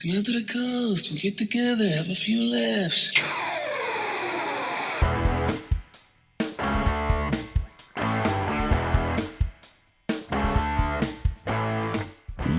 Come out to the coast, we'll get together, have a few laughs.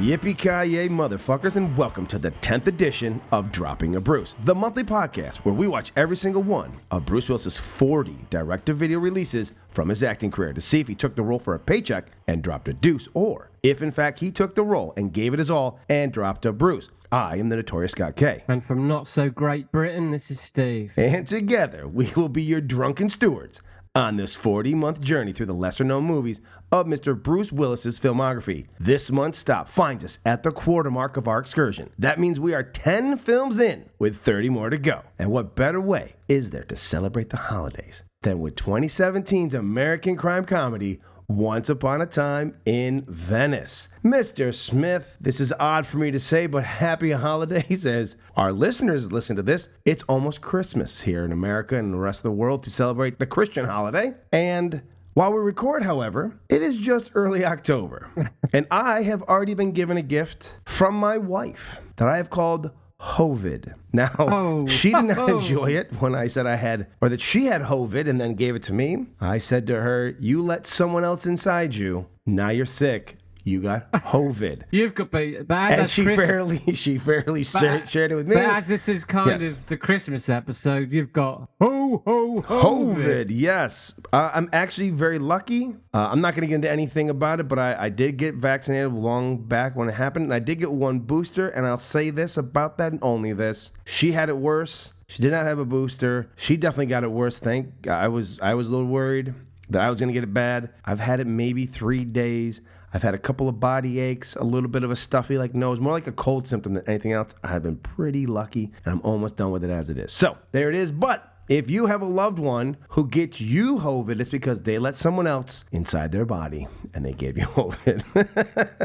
Yippee Ki-Yay Motherfuckers, and welcome to the 10th edition of Dropping a Bruce, the monthly podcast where we watch every single one of Bruce Willis's 40 direct-to-video releases from his acting career to see if he took the role for a paycheck and dropped a deuce, or if in fact he took the role and gave it his all and dropped a Bruce. I am the notorious Scott K. And from not so great Britain, this is Steve. And together we will be your drunken stewards on this 40-month journey through the lesser-known movies of Mr. Bruce Willis's filmography. This month's stop finds us at the quarter mark of our excursion. That means we are 10 films in, with 30 more to go. And what better way is there to celebrate the holidays than with 2017's American crime comedy, Once Upon a Time in Venice. Mr. Smith, this is odd for me to say, but happy holidays. As our listeners listen to this, it's almost Christmas here in America and the rest of the world to celebrate the Christian holiday. And while we record, however, it is just early October. And I have already been given a gift from my wife that I have called Hovid. Now, she did not enjoy it when I said that she had Hovid and then gave it to me. I said to her, you let someone else inside you. Now you're sick. You got Hovid. You've got bad. And she fairly shared it with me. But as this is kind of the Christmas episode, you've got Hovid. Yes. I'm actually very lucky. I'm not going to get into anything about it, but I did get vaccinated long back when it happened, and I did get one booster, and I'll say this about that and only this. She had it worse. She did not have a booster. She definitely got it worse. I was a little worried that I was going to get it bad. I've had it maybe 3 days. I've had a couple of body aches, a little bit of a stuffy like nose, more like a cold symptom than anything else. I've been pretty lucky, and I'm almost done with it as it is. So there it is. But if you have a loved one who gets you Hovid, it's because they let someone else inside their body, and they gave you Hovid.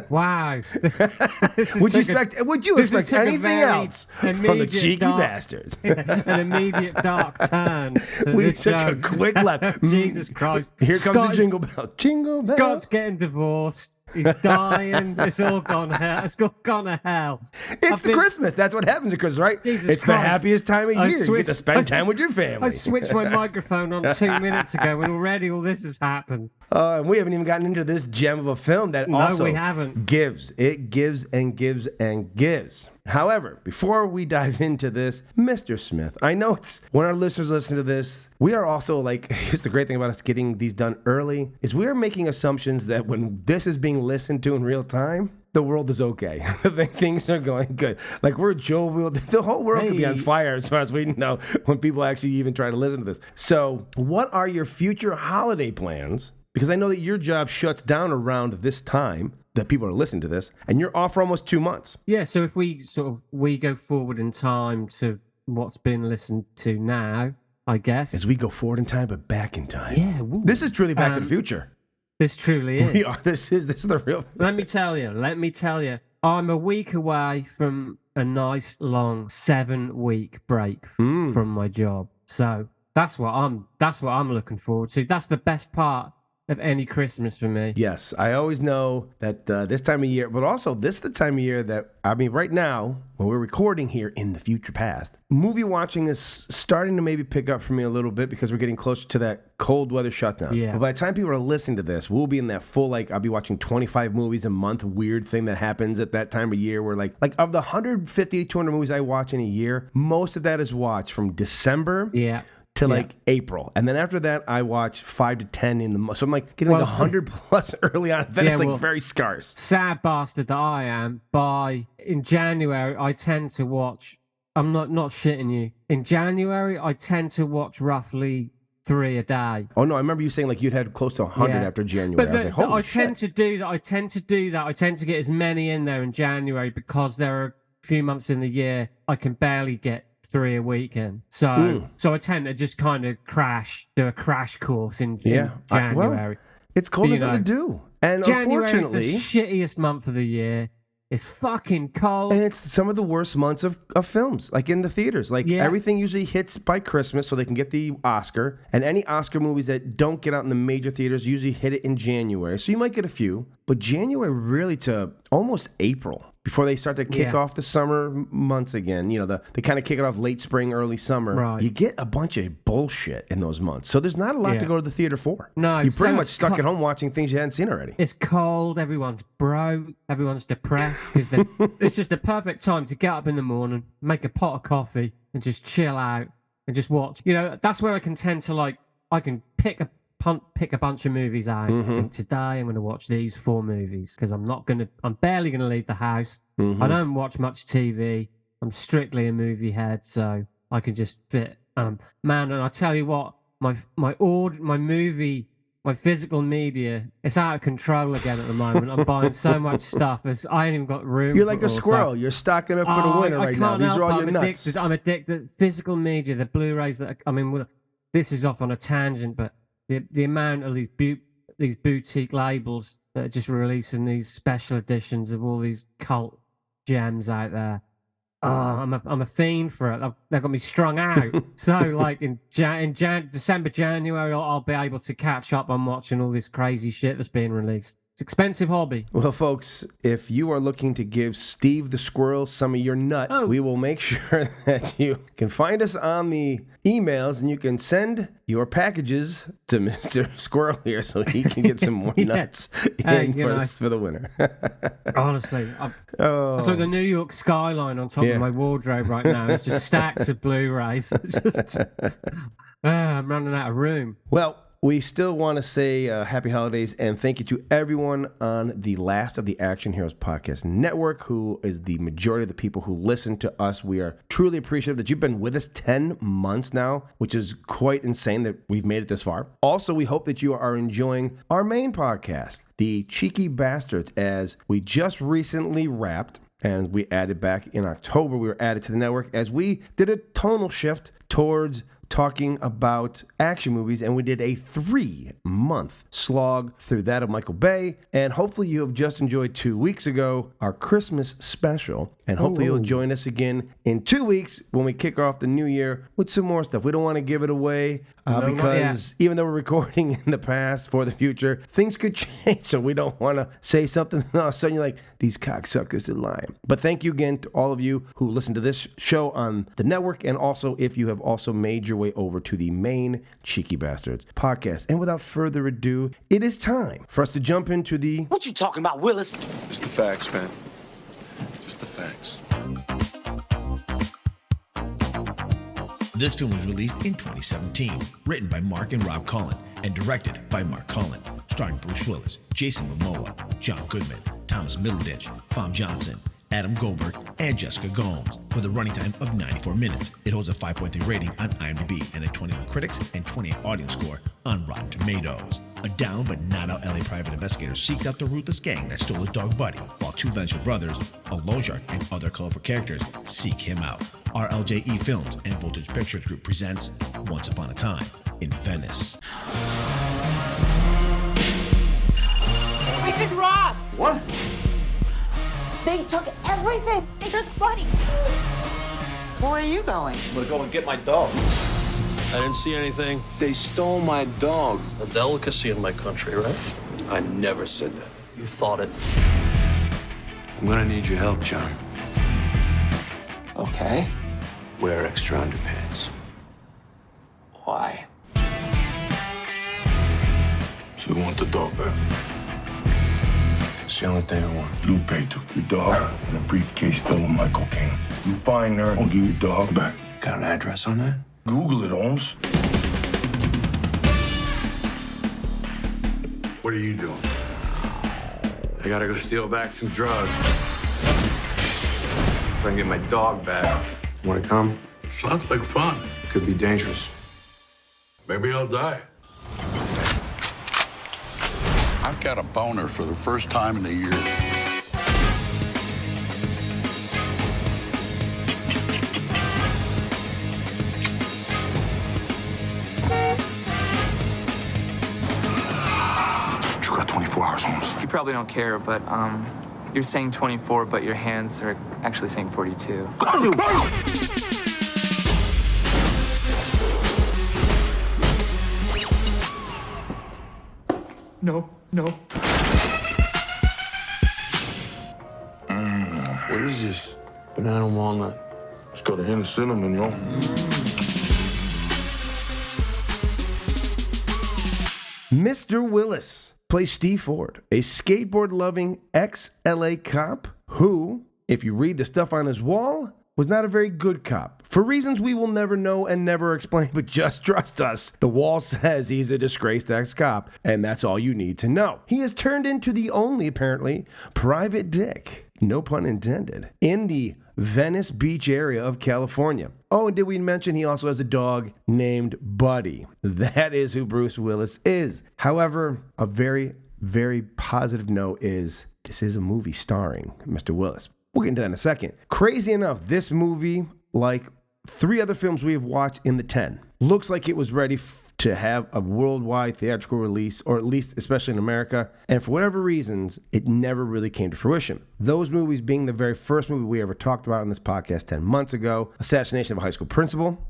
Wow. Would you expect anything else from the cheeky bastards? An immediate dark turn. We took a quick left. Jesus Christ. Here comes the jingle bell. Jingle bell. Scott's getting divorced. He's dying. It's all gone to hell. It's all gone to hell. It's Christmas. That's what happens at Christmas, right? Jesus it's Christ. The happiest time of year. You get to spend time with your family. I switched my microphone on 2 minutes ago, and already all this has happened. And we haven't even gotten into this gem of a film that we haven't. gives. It gives and gives and gives. However, before we dive into this, Mr. Smith, I know it's when our listeners listen to this, we are also here's the great thing about us getting these done early, is we are making assumptions that when this is being listened to in real time, the world is okay. Things are going good. We're jovial. The whole world could be on fire as far as we know when people actually even try to listen to this. So what are your future holiday plans? Because I know that your job shuts down around this time that people are listening to this, and you're off for almost 2 months. Yeah, so if we go forward in time to what's been listened to now, I guess. As we go forward in time, but back in time. Yeah. Woo. This is truly Back to the Future. This truly is. We are. This is the real. Let me tell you. I'm a week away from a nice long 7-week break from my job. So that's what I'm looking forward to. That's the best part of any Christmas for me. Yes, I always know that this time of year, but also this is the time of year that, right now, when we're recording here in the future past, movie watching is starting to maybe pick up for me a little bit because we're getting closer to that cold weather shutdown. Yeah. But by the time people are listening to this, we'll be in that full, I'll be watching 25 movies a month, weird thing that happens at that time of year where of the 150, 200 movies I watch in a year, most of that is watched from December to April. And then after that, I watch 5 to 10 in the month. So I'm getting 100 plus early on. Then it's very scarce. Sad bastard that I am. In January, I tend to watch, I'm not shitting you. In January, I tend to watch roughly 3 a day. Oh no, I remember you saying you'd had close to 100 after January. But I was holy shit. tend to do that. I tend to get as many in there in January because there are a few months in the year I can barely get 3 a weekend. So I tend to just kind of do a crash course in January. It's cold. There's nothing to do. And unfortunately, it's the shittiest month of the year. It's fucking cold. And it's some of the worst months of films, in the theaters. Everything usually hits by Christmas so they can get the Oscar. And any Oscar movies that don't get out in the major theaters usually hit it in January. So you might get a few. But January really to almost April before they start to kick Yeah. off the summer months again. You know, they kind of kick it off late spring, early summer. Right. You get a bunch of bullshit in those months. So there's not a lot to Yeah. go to the theater for. No, You're pretty so much it's stuck at home watching things you hadn't seen already. It's cold. Everyone's broke. Everyone's depressed because it's just the perfect time to get up in the morning, make a pot of coffee, and just chill out and just watch. You know, that's where I can tend to I can pick a bunch of movies out. And today I'm going to watch these 4 movies because I'm barely going to leave the house. I don't watch much TV. I'm strictly a movie head, so I can just fit. Man, and I tell you what, my physical media, it's out of control again at the moment. I'm buying so much stuff. I ain't even got room. You're like a squirrel. You're stocking up for the winter right now. These are all your nuts. I'm addicted. Physical media, the Blu-rays this is off on a tangent, but the amount of these boutique labels that are just releasing these special editions of all these cult gems out there. Oh, I'm a fiend for it. They've got me strung out. So like in December, January, I'll be able to catch up on watching all this crazy shit that's being released. It's an expensive hobby. Well, folks, if you are looking to give Steve the Squirrel some of your nut, we will make sure that you can find us on the emails and you can send your packages to Mr. Squirrel here so he can get some more nuts for the winter. Honestly, so the New York skyline on top of my wardrobe right now is just stacks of Blu-rays. I'm running out of room. Well, we still want to say happy holidays and thank you to everyone on the last of the Action Heroes Podcast Network, who is the majority of the people who listen to us. We are truly appreciative that you've been with us 10 months now, which is quite insane that we've made it this far. Also, we hope that you are enjoying our main podcast, the Cheeky Basterds, as we just recently wrapped and we added back in October. We were added to the network as we did a tonal shift towards talking about action movies, and we did a 3-month slog through that of Michael Bay, and hopefully you have just enjoyed 2 weeks ago our Christmas special, and hopefully you'll join us again in 2 weeks when we kick off the new year with some more stuff. We don't want to give it away because even though we're recording in the past for the future, things could change, so we don't want to say something and all of a sudden you're like, these cocksuckers are lying. But thank you again to all of you who listen to this show on the network, and also if you have also made your way over to the main Cheeky Basterds podcast. And without further ado, it is time for us to jump into the... What you talking about, Willis? Just the facts, man. Just the facts. This film was released in 2017, written by Mark and Rob Cullen, and directed by Mark Cullen, starring Bruce Willis, Jason Momoa, John Goodman, Thomas Middleditch, Fam Johnson, Adam Goldberg, and Jessica Gomes, with a running time of 94 minutes. It holds a 5.3 rating on IMDb and a 21 critics and 28 audience score on Rotten Tomatoes. A down but not out LA private investigator seeks out the ruthless gang that stole his dog Buddy, while 2 vengeful brothers, a loan shark, and other colorful characters seek him out. RLJE Films and Voltage Pictures Group presents Once Upon a Time in Venice. We've been robbed! What? They took everything! They took Buddy! Where are you going? I'm gonna go and get my dog. I didn't see anything. They stole my dog. A delicacy in my country, right? I never said that. You thought it. I'm gonna need your help, John. Okay. Wear extra underpants. Why? So you want the dog back? It's the only thing I want. Lupe took your dog in a briefcase filled with my cocaine. You find her, I'll give your dog back. Got an address on that? Google it, Holmes. What are you doing? I gotta go steal back some drugs. If I can get my dog back. Wanna come? Sounds like fun. Could be dangerous. Maybe I'll die. I've got a boner for the first time in a year. You got 24 hours, Holmes. You probably don't care, but you're saying 24, but your hands are actually saying 42. No. What is this? Banana walnut. It's got a hint of cinnamon, yo. Mr. Willis plays Steve Ford, a skateboard-loving ex-LA cop who, if you read the stuff on his wall, was not a very good cop. For reasons we will never know and never explain, but just trust us, the wall says he's a disgraced ex-cop, and that's all you need to know. He has turned into the only, apparently, private dick, no pun intended, in the Venice Beach area of California. Oh, and did we mention he also has a dog named Buddy? That is who Bruce Willis is. However, a very, very positive note is this is a movie starring Mr. Willis. We'll get into that in a second. Crazy enough, this movie, like 3 other films we have watched in the 10, looks like it was ready to have a worldwide theatrical release, or at least especially in America, and for whatever reasons, it never really came to fruition. Those movies being the very first movie we ever talked about on this podcast 10 months ago, Assassination of a High School Principal,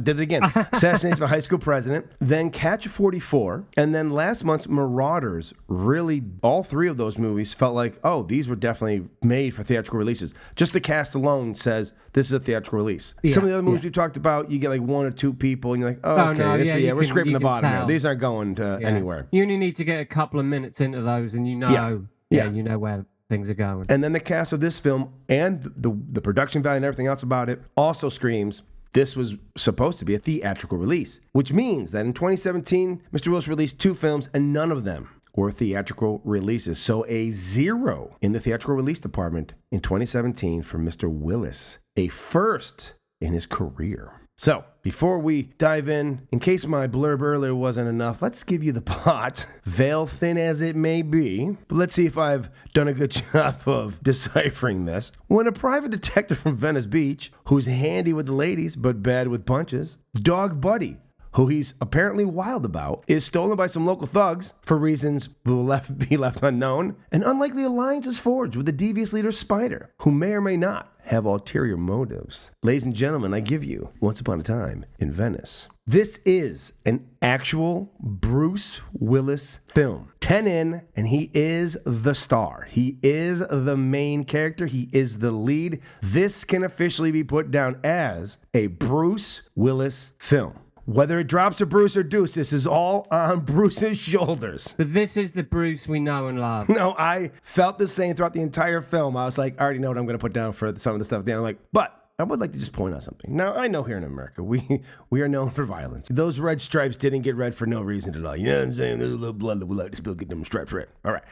did it again, Assassination of a High School President, then Catch 44, and then last month's Marauders. Really, all 3 of those movies felt like, oh, these were definitely made for theatrical releases. Just the cast alone says this is a theatrical release. Yeah, some of the other movies we talked about, you get like 1 or 2 people, and you're like, oh, okay, we're scraping the bottom here. These aren't going to anywhere. You only need to get a couple of minutes into those, and you know, you know where things are going. And then the cast of this film and the production value and everything else about it also screams this was supposed to be a theatrical release, which means that in 2017, Mr. Willis released 2 films and none of them were theatrical releases. So a 0 in the theatrical release department in 2017 for Mr. Willis, a first in his career. So, before we dive in case my blurb earlier wasn't enough, let's give you the plot, veil thin as it may be. But let's see if I've done a good job of deciphering this. When a private detective from Venice Beach, who's handy with the ladies but bad with punches, dog Buddy, who he's apparently wild about, is stolen by some local thugs for reasons will be left unknown, an unlikely alliance is forged with the devious leader Spider, who may or may not have ulterior motives. Ladies and gentlemen, I give you Once Upon a Time in Venice. This is an actual Bruce Willis film. 10 in, and he is the star. He is the main character. He is the lead. This can officially be put down as a Bruce Willis film. Whether it drops a Bruce or Deuce, this is all on Bruce's shoulders. But this is the Bruce we know and love. No, I felt the same throughout the entire film. I was like, I already know what I'm going to put down for some of the stuff at the end. I'm like, but I would like to just point out something. Now, I know here in America, we are known for violence. Those red stripes didn't get red for no reason at all. You know what I'm saying? There's a little blood that we like to spill, get them stripes red. All right.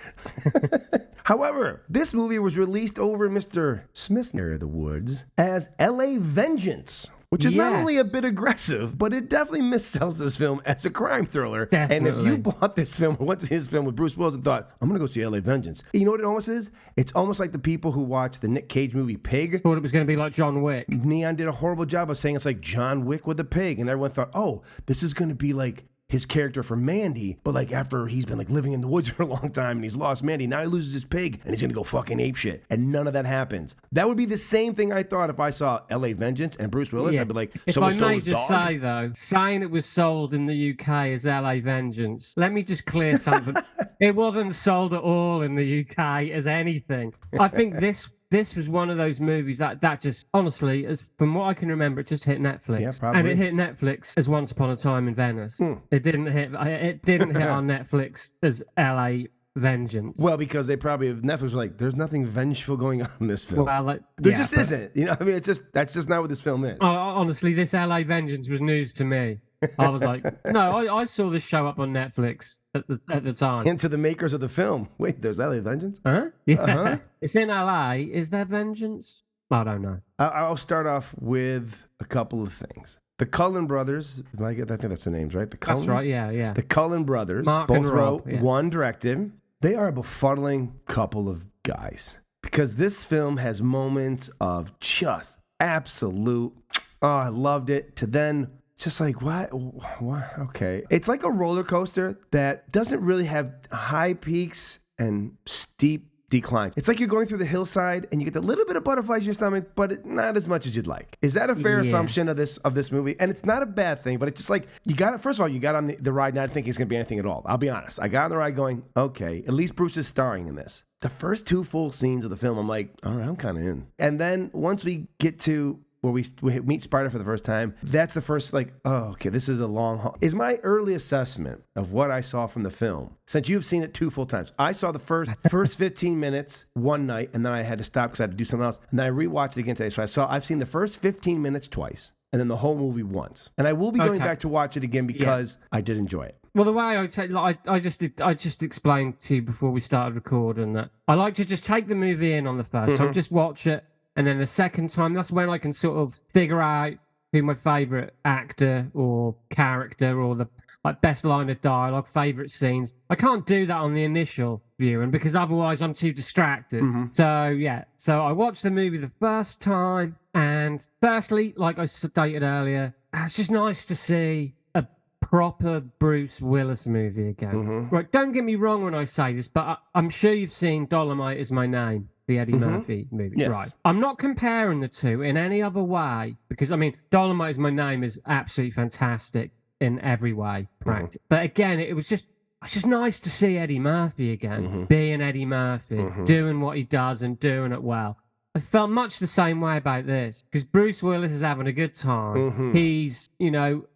However, this movie was released over in Mr. Smith's neck of the woods as L.A. Vengeance, which is not only a bit aggressive, but it definitely missells this film as a crime thriller. Definitely. And if you bought this film or went to his film with Bruce Willis and thought, I'm going to go see L.A. Vengeance, you know what it almost is? It's almost like the people who watched the Nick Cage movie Pig. Thought it was going to be like John Wick. Neon did a horrible job of saying it's like John Wick with a pig. And everyone thought, oh, this is going to be like his character from Mandy, but like after he's been like living in the woods for a long time and he's lost Mandy, now he loses his pig and he's gonna go fucking apeshit. And none of that happens. That would be the same thing I thought if I saw L.A. Vengeance and Bruce Willis. I'd be like, if I may just say though, saying it was sold in the UK as L.A. Vengeance, let me just clear something. It wasn't sold at all in the UK as anything. I think this was one of those movies that just, honestly, from what I can remember, it just hit Netflix. Yeah, probably. And it hit Netflix as Once Upon a Time in Venice. It didn't hit on Netflix as L.A. Vengeance. Well, because they probably, Netflix was like, there's nothing vengeful going on in this film. Well, there just isn't. You know, I mean, that's just not what this film is. Honestly, this L.A. Vengeance was news to me. I was like, no, I saw this show up on Netflix at the time. And to the makers of the film, wait, there's L.A. Vengeance? Huh? Yeah. It's in L.A. Is there Vengeance? I don't know. I'll start off with a couple of things. The Cullen brothers, I think that's the names, right? The Cullens? That's right, yeah. The Cullen brothers, Mark both and Rob, wrote, one directed. They are a befuddling couple of guys. Because this film has moments of just absolute, I loved it, to then just like, what? Okay. It's like a roller coaster that doesn't really have high peaks and steep declines. It's like you're going through the hillside and you get a little bit of butterflies in your stomach, but not as much as you'd like. Is that a fair assumption of this movie? And it's not a bad thing, but it's just like, first of all, you got on the ride not thinking it's going to be anything at all. I'll be honest. I got on the ride going, okay, at least Bruce is starring in this. The first 2 full scenes of the film, I'm like, all right, I'm kind of in. And then once we get to where we meet Sparta for the first time, that's the first, like, oh, okay, this is a long haul. Is my early assessment of what I saw from the film, since you've seen it 2 full times. I saw the first 15 minutes one night, and then I had to stop because I had to do something else. And then I rewatched it again today. So I've seen the first 15 minutes twice, and then the whole movie once. And I will be going back to watch it again because I did enjoy it. Well, the way I would say, like, I just explained to you before we started recording that I like to just take the movie in on the first time, just watch it. And then the second time, that's when I can sort of figure out who my favourite actor or character or the best line of dialogue, favourite scenes. I can't do that on the initial viewing because otherwise I'm too distracted. So I watched the movie the first time, and firstly, like I stated earlier, it's just nice to see a proper Bruce Willis movie again. Right, don't get me wrong when I say this, but I'm sure you've seen Dolomite Is My Name, the Eddie Murphy movie. Yes. Right. I'm not comparing the two in any other way because, I mean, Dolomite Is My Name is absolutely fantastic in every way. But again, it's just nice to see Eddie Murphy again, being Eddie Murphy, doing what he does and doing it well. I felt much the same way about this because Bruce Willis is having a good time. He's,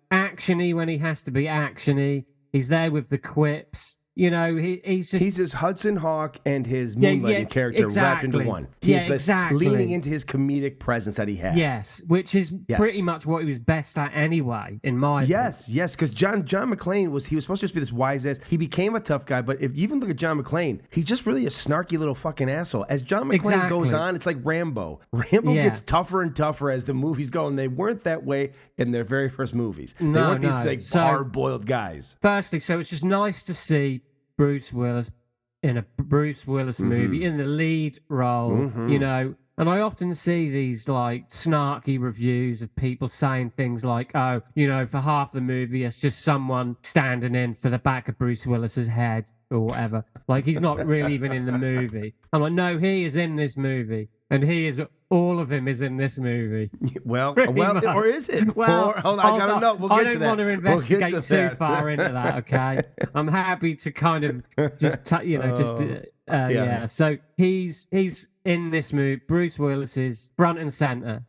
action-y when he has to be action-y. He's there with the quips. He's his Hudson Hawk and his moonlighting character wrapped into one. He's leaning into his comedic presence that he has. Yes, which is pretty much what he was best at anyway, in my opinion. Yes, because John McClane was supposed to just be this wise ass. He became a tough guy, but if you even look at John McClane, he's just really a snarky little fucking asshole. As John McClane goes on, it's like Rambo. Rambo gets tougher and tougher as the movies go, and they weren't that way in their very first movies. They weren't these hard-boiled guys. Firstly, so it's just nice to see Bruce Willis in a Bruce Willis movie in the lead role, and I often see these like snarky reviews of people saying things like, oh, for half the movie it's just someone standing in for the back of Bruce Willis's head or whatever. Like he's not really even in the movie. I'm like, no, he is in this movie, and all of him is in this movie. Well, or is it? Well, hold on, I gotta know. We'll get to that. I don't want to investigate too far into that. Okay, I'm happy to kind of just So he's in this movie. Bruce Willis is front and center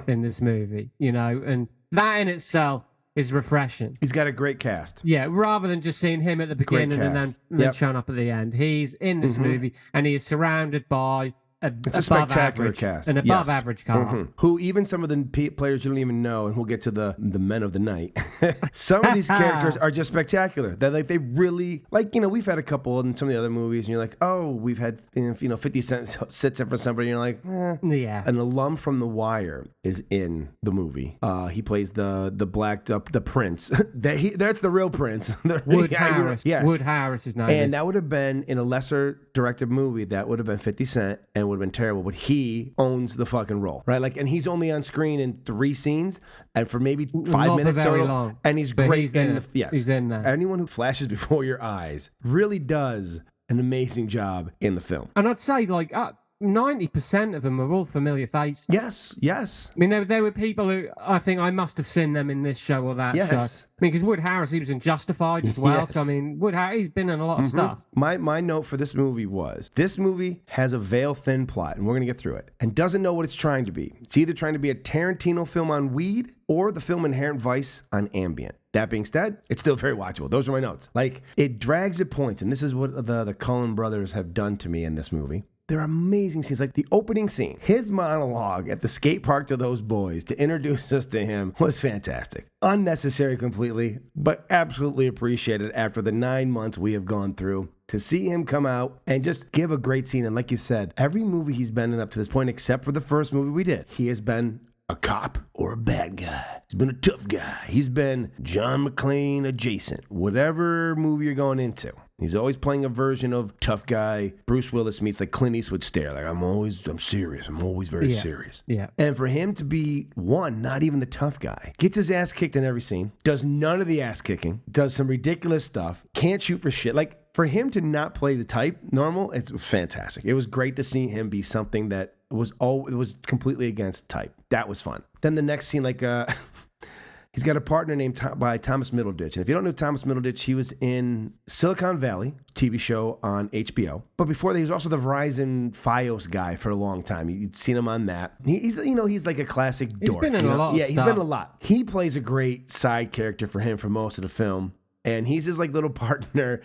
in this movie. And that in itself is refreshing. He's got a great cast. Yeah, rather than just seeing him at the beginning and then showing up at the end. He's in this movie, and he is surrounded by it's a spectacular cast. An above average cast. Who even some of the players you don't even know, and we'll get to the men of the night. Some of these characters are just spectacular. They really, we've had a couple in some of the other movies, and you're like, oh, we've had 50 Cent sits in for somebody, and you're like, Yeah. An alum from The Wire is in the movie. He plays the prince. That's the real prince. Wood Harris. Yes. Wood Harris is nice. And that would have been in a lesser directed movie. That would have been 50 Cent, and would have been terrible, but he owns the fucking role, right? And he's only on screen in 3 scenes and for maybe 5 minutes total. Long, and he's great. He's in there. Anyone who flashes before your eyes really does an amazing job in the film. And I'd say 90% of them are all familiar faces. Yes. I mean, there were people who I think I must have seen them in this show or that show. I mean, because Wood Harris, he was in Justified as well. So, I mean, Wood Harris, he's been in a lot of stuff. My note for this movie was, this movie has a veil-thin plot, and we're going to get through it, and doesn't know what it's trying to be. It's either trying to be a Tarantino film on weed or the film Inherent Vice on ambient. That being said, it's still very watchable. Those are my notes. It drags at points, and this is what the Cullen brothers have done to me in this movie. There are amazing scenes, like the opening scene. His monologue at the skate park to those boys to introduce us to him was fantastic. Unnecessary completely, but absolutely appreciated after the 9 months we have gone through. To see him come out and just give a great scene. And like you said, every movie he's been in up to this point, except for the first movie we did, he has been a cop or a bad guy. He's been a tough guy. He's been John McClane adjacent. Whatever movie you're going into, he's always playing a version of tough guy. Bruce Willis meets Clint Eastwood stare. I'm serious. I'm always very serious. Yeah. And for him to be not even the tough guy, gets his ass kicked in every scene, does none of the ass kicking, does some ridiculous stuff, can't shoot for shit. for him to not play the type normal, it was fantastic. It was great to see him be something that it was completely against type. That was fun. Then the next scene, like he's got a partner named by Thomas Middleditch. And if you don't know Thomas Middleditch, he was in Silicon Valley, TV show on HBO. But before that, he was also the Verizon Fios guy for a long time. You'd seen him on that. He's like a classic dork. He's been in a lot. Yeah, he's been in a lot. He plays a great side character for him for most of the film. And he's his like little partner.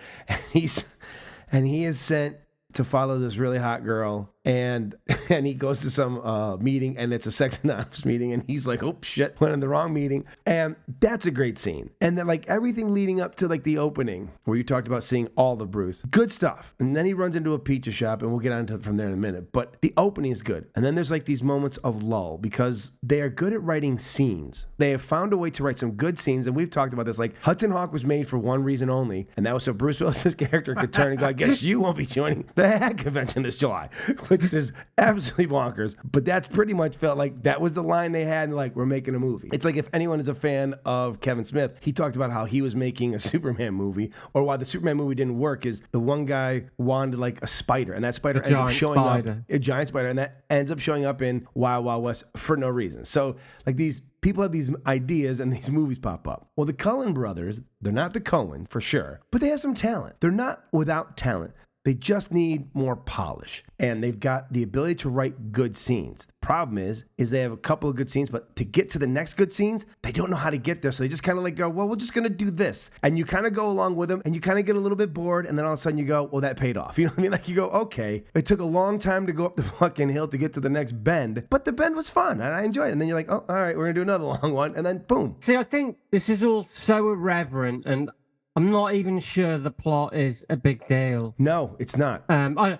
And he is sent to follow this really hot girl, and he goes to some meeting, and it's a sex anonymous meeting, and he's like, oh shit, went in the wrong meeting. And that's a great scene. And then like everything leading up to like the opening where you talked about seeing all of Bruce, good stuff. And then he runs into a pizza shop, and we'll get on to it from there in a minute, but the opening is good. And then there's like these moments of lull because they are good at writing scenes. They have found a way to write some good scenes, and we've talked about this. Like Hudson Hawk was made for one reason only, and that was so Bruce Willis's character could turn and go, I guess you won't be joining the HAG convention this July, which is absolutely bonkers. But that's pretty much felt like that was the line they had, and like, we're making a movie. It's like if anyone is a fan of Kevin Smith, he talked about how he was making a Superman movie, or why the Superman movie didn't work is the one guy wanted like a spider, and that spider ends up showing up, a giant spider, and that ends up showing up in Wild Wild West for no reason. So like these people have these ideas and these movies pop up. Well, the Cullen brothers, they're not the Coen for sure, but they have some talent. They're not without talent. They just need more polish, and they've got the ability to write good scenes. The problem is they have a couple of good scenes, but to get to the next good scenes, they don't know how to get there. So they just kind of like go, well, we're just going to do this. And you kind of go along with them, and you kind of get a little bit bored, and then all of a sudden you go, well, that paid off. You know what I mean? Like you go, okay, it took a long time to go up the fucking hill to get to the next bend, but the bend was fun, and I enjoyed it. And then you're like, oh, all right, we're going to do another long one, and then boom. See, I think this is all so irreverent, and I'm not even sure the plot is a big deal. No, it's not. I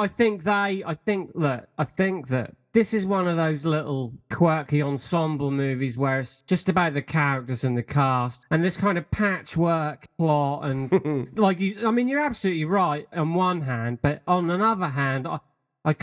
think that this is one of those little quirky ensemble movies where it's just about the characters and the cast, and this kind of patchwork plot, and like you're absolutely right on one hand, but on another hand, I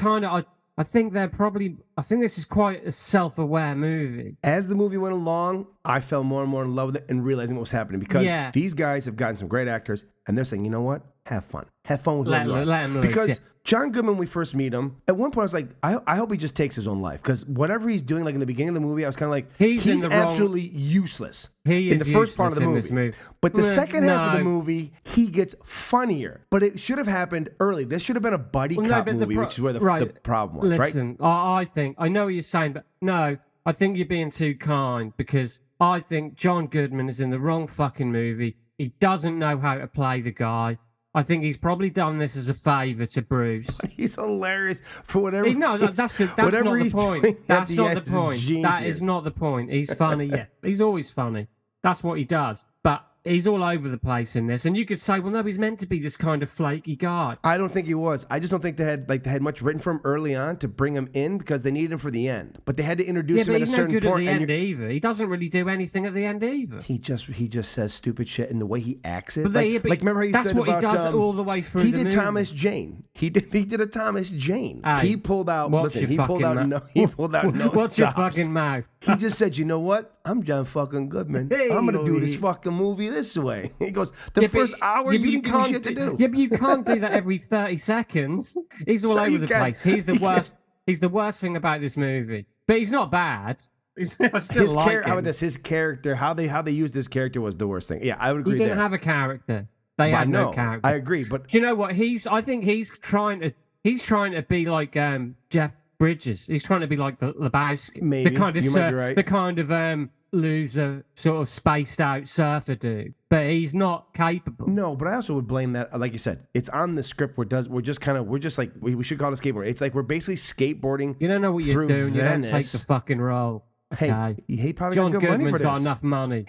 think this is quite a self-aware movie. As the movie went along, I fell more and more in love with it and realizing what was happening because these guys have gotten some great actors, and they're saying, you know what? Have fun. Have fun with what you are. Because John Goodman, when we first meet him, at one point I was like, I hope he just takes his own life. Because whatever he's doing, like in the beginning of the movie, I was kind of like, he's absolutely useless in the first part of the movie. But the second half of the movie, he gets funnier. But it should have happened early. This should have been a buddy cop movie, which is where the problem was, right? Listen, I know what you're saying, but no, I think you're being too kind, because I think John Goodman is in the wrong fucking movie. He doesn't know how to play the guy. I think he's probably done this as a favour to Bruce. He's hilarious for whatever. That's not the point. That's not the point. That is not the point. He's funny. Yeah, he's always funny. That's what he does. But he's all over the place in this, and you could say, well, no, he's meant to be this kind of flaky guy. I don't think he was. I just don't think they had much written for him early on to bring him in because they needed him for the end. But they had to introduce him at a certain point. Yeah, but he's no good at the end either. He doesn't really do anything at the end either. He just says stupid shit, and the way he acts it. But like remember how you said about that's what he does all the way through. He did Thomas Jane. He did a Thomas Jane. Hey, he pulled out. Listen, he pulled out no. What's your fucking mouth? He just said, you know what? I'm John fucking Goodman. I'm gonna do this fucking movie this way. He goes, the first hour you didn't give me shit to do. Yeah, but you can't do that every 30 seconds. He's all over the place. He's the worst. He's the worst thing about this movie. But he's not bad. I still like him. How about this? His character, how they used this character was the worst thing. Yeah, I would agree. He didn't have a character. They had no character. I agree, but do you know what? I think he's trying to be like Jeff Bridges. He's trying to be like the Lebowski. Maybe. The kind of you might be right. The kind of loser, sort of spaced out surfer dude. But he's not capable. No, but I also would blame that, like you said, it's on the script. We should call it skateboarding. It's like we're basically skateboarding. You don't know what you're doing. You don't take the fucking role. Okay. Hey, he probably John got good money for Goodman's this. got enough money.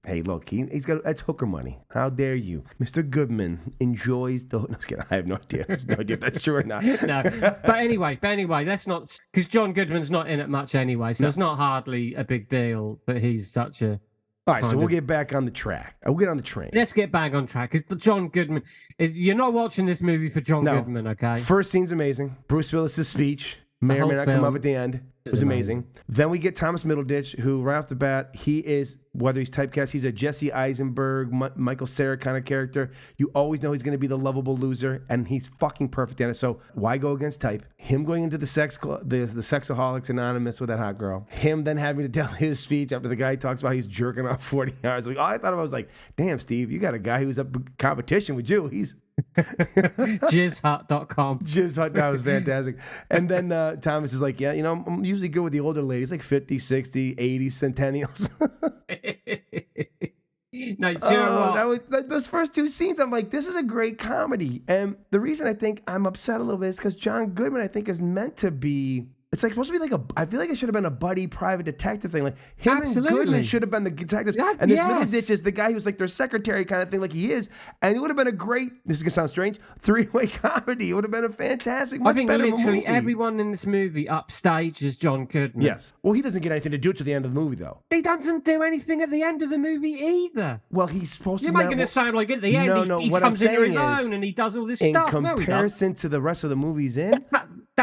Hey, look, he's got that's hooker money. How dare you, Mr. Goodman enjoys the. No, just kidding. I have no idea. If that's true or not. No, but anyway, let's not, because John Goodman's not in it much anyway, so it's not hardly a big deal that he's such a. All right, so we'll get back on the track. We'll get on the train. Let's get back on track, because John Goodman you're not watching this movie for John Goodman, okay? First scene's amazing. Bruce Willis's speech may or may not come up at the end. It was amazing. Then we get Thomas Middleditch, who right off the bat, he is, whether he's typecast, he's a Jesse Eisenberg, Michael Cera kind of character. You always know he's going to be the lovable loser, and he's fucking perfect at it. So why go against type? Him going into the Sexaholics Anonymous with that hot girl. Him then having to tell his speech after the guy talks about he's jerking off 40 hours. Like, all I thought of, I was like, damn, Steve, you got a guy who's up competition with you. He's Jizzhut.com. Jizzhut, that was fantastic. And then Thomas is like, yeah, you know, I'm usually good with the older ladies, like 50, 60, 80 centennials. No, do you know what? Those first two scenes, I'm like, this is a great comedy. And the reason I think I'm upset a little bit is because John Goodman, I think, is meant to be. It's like supposed to be like I feel like it should have been a buddy private detective thing. Like him Absolutely. and Goodman should have been the detectives. And this Middleditch is the guy who's like their secretary kind of thing, like he is. And it would have been a great, this is going to sound strange, three-way comedy. It would have been a fantastic, much better movie. I think literally everyone in this movie upstages John Goodman. Yes. Well, he doesn't get anything to do to the end of the movie, though. He doesn't do anything at the end of the movie either. Well, he's supposed to. You're making it sound like at the end he comes into his own and he does all this stuff. In comparison to the rest of the movies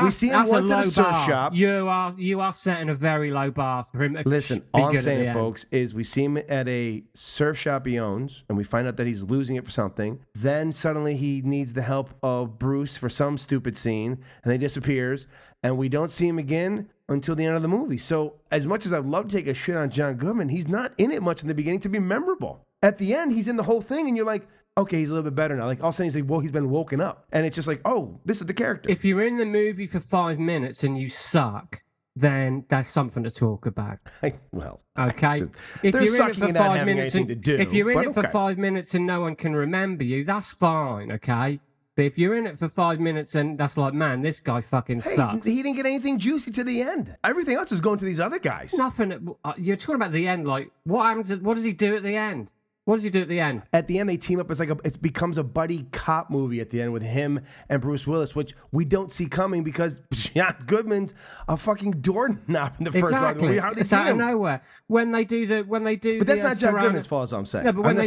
we see him once in a surf shop. You are setting a very low bar for him. Listen, all I'm saying, folks, is we see him at a surf shop he owns, and we find out that he's losing it for something. Then suddenly he needs the help of Bruce for some stupid scene, and then he disappears, and we don't see him again until the end of the movie. So as much as I'd love to take a shit on John Goodman, he's not in it much in the beginning to be memorable. At the end, he's in the whole thing, and you're like, okay, he's a little bit better now. Like all of a sudden he's like, well, he's been woken up. And it's just like, oh, this is the character. If you're in the movie for 5 minutes and you suck, then that's something to talk about. Okay. If you're in it for 5 minutes, if you're in it for 5 minutes and no one can remember you, that's fine, okay? But if you're in it for 5 minutes and that's like, man, this guy fucking sucks. He didn't get anything juicy to the end. Everything else is going to these other guys. Nothing. You're talking about the end, like, what happens? What does he do at the end? What does he do at the end? At the end, they team up. It becomes a buddy cop movie at the end with him and Bruce Willis, which we don't see coming because John Goodman's a fucking doorknob in the first one. We hardly see him. Out of nowhere. When they do, but that's not John Goodman's fault, as I'm saying. No, but when they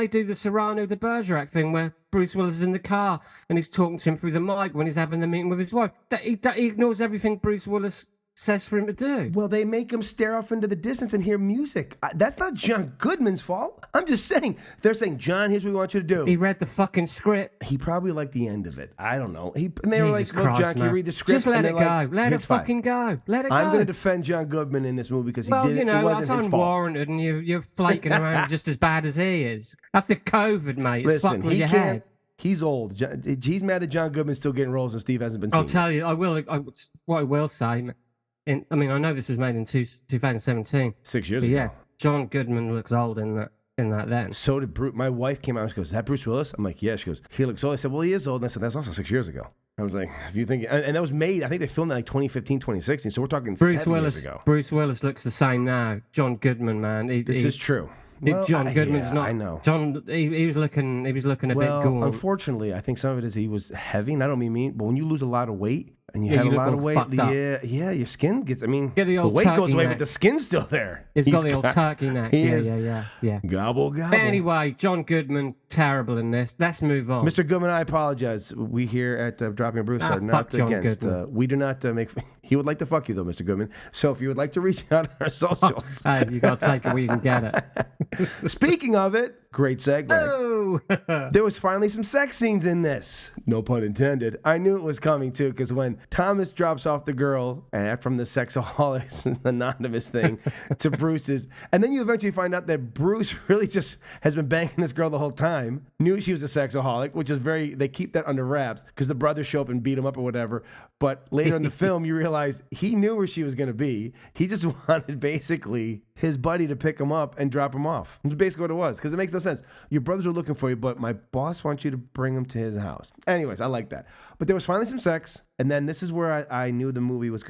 do the Cyrano de Bergerac thing, where Bruce Willis is in the car and he's talking to him through the mic when he's having the meeting with his wife, he ignores everything Bruce Willis says for him to do. Well, they make him stare off into the distance and hear music. That's not John Goodman's fault. I'm just saying. They're saying, John, here's what we want you to do. He read the fucking script. He probably liked the end of it. I don't know. And they were like, look, John, can you read the script? Just let it go. Let it fucking go. Let it go. I'm going to defend John Goodman in this movie because he did it. It wasn't that's his fault. Unwarranted, and you're flaking around just as bad as he is. That's the COVID, mate. Listen, he can't. He's old. He's mad that John Goodman's still getting roles and Steve hasn't been seen. I'll tell you. What I will say. I know this was made in 2017. 6 years ago. Yeah, John Goodman looks old in that then. So did Bruce. My wife came out and she goes, is that Bruce Willis? I'm like, yeah. She goes, he looks old. I said, well, he is old. And I said, that's also 6 years ago. I was like, if you think, and that was made, I think they filmed it like 2015, 2016. So we're talking 7 years ago. Bruce Willis looks the same now. John Goodman, man. This is true. Well, John Goodman's not. I know. John, he was looking a bit gaunt. Unfortunately, I think some of it is he was heavy, and I don't mean mean, but when you lose a lot of weight and you had a lot of weight, your skin gets. I mean, the weight goes away, but the skin's still there. He's got the old turkey neck. Yeah. Gobble gobble. Anyway, John Goodman, terrible in this. Let's move on. Mr. Goodman, I apologize. We here at Dropping a Bruce are not against. We do not make. He would like to fuck you though, Mr. Goodman. So if you would like to reach out on our socials, hey, you got to take it where you can get it. Speaking of it, great segue. Oh. There was finally some sex scenes in this. No pun intended. I knew it was coming too, because when Thomas drops off the girl from the Sexaholics Anonymous thing to Bruce's, and then you eventually find out that Bruce really just has been banging this girl the whole time, knew she was a sexaholic, which is they keep that under wraps because the brothers show up and beat him up or whatever. But later in the film, you realize he knew where she was going to be. He just wanted basically his buddy to pick him up and drop him off. That's basically what it was, because it makes no sense. Your brothers are looking for you, but my boss wants you to bring him to his house. Anyways, I like that. But there was finally some sex, and then this is where I knew the movie was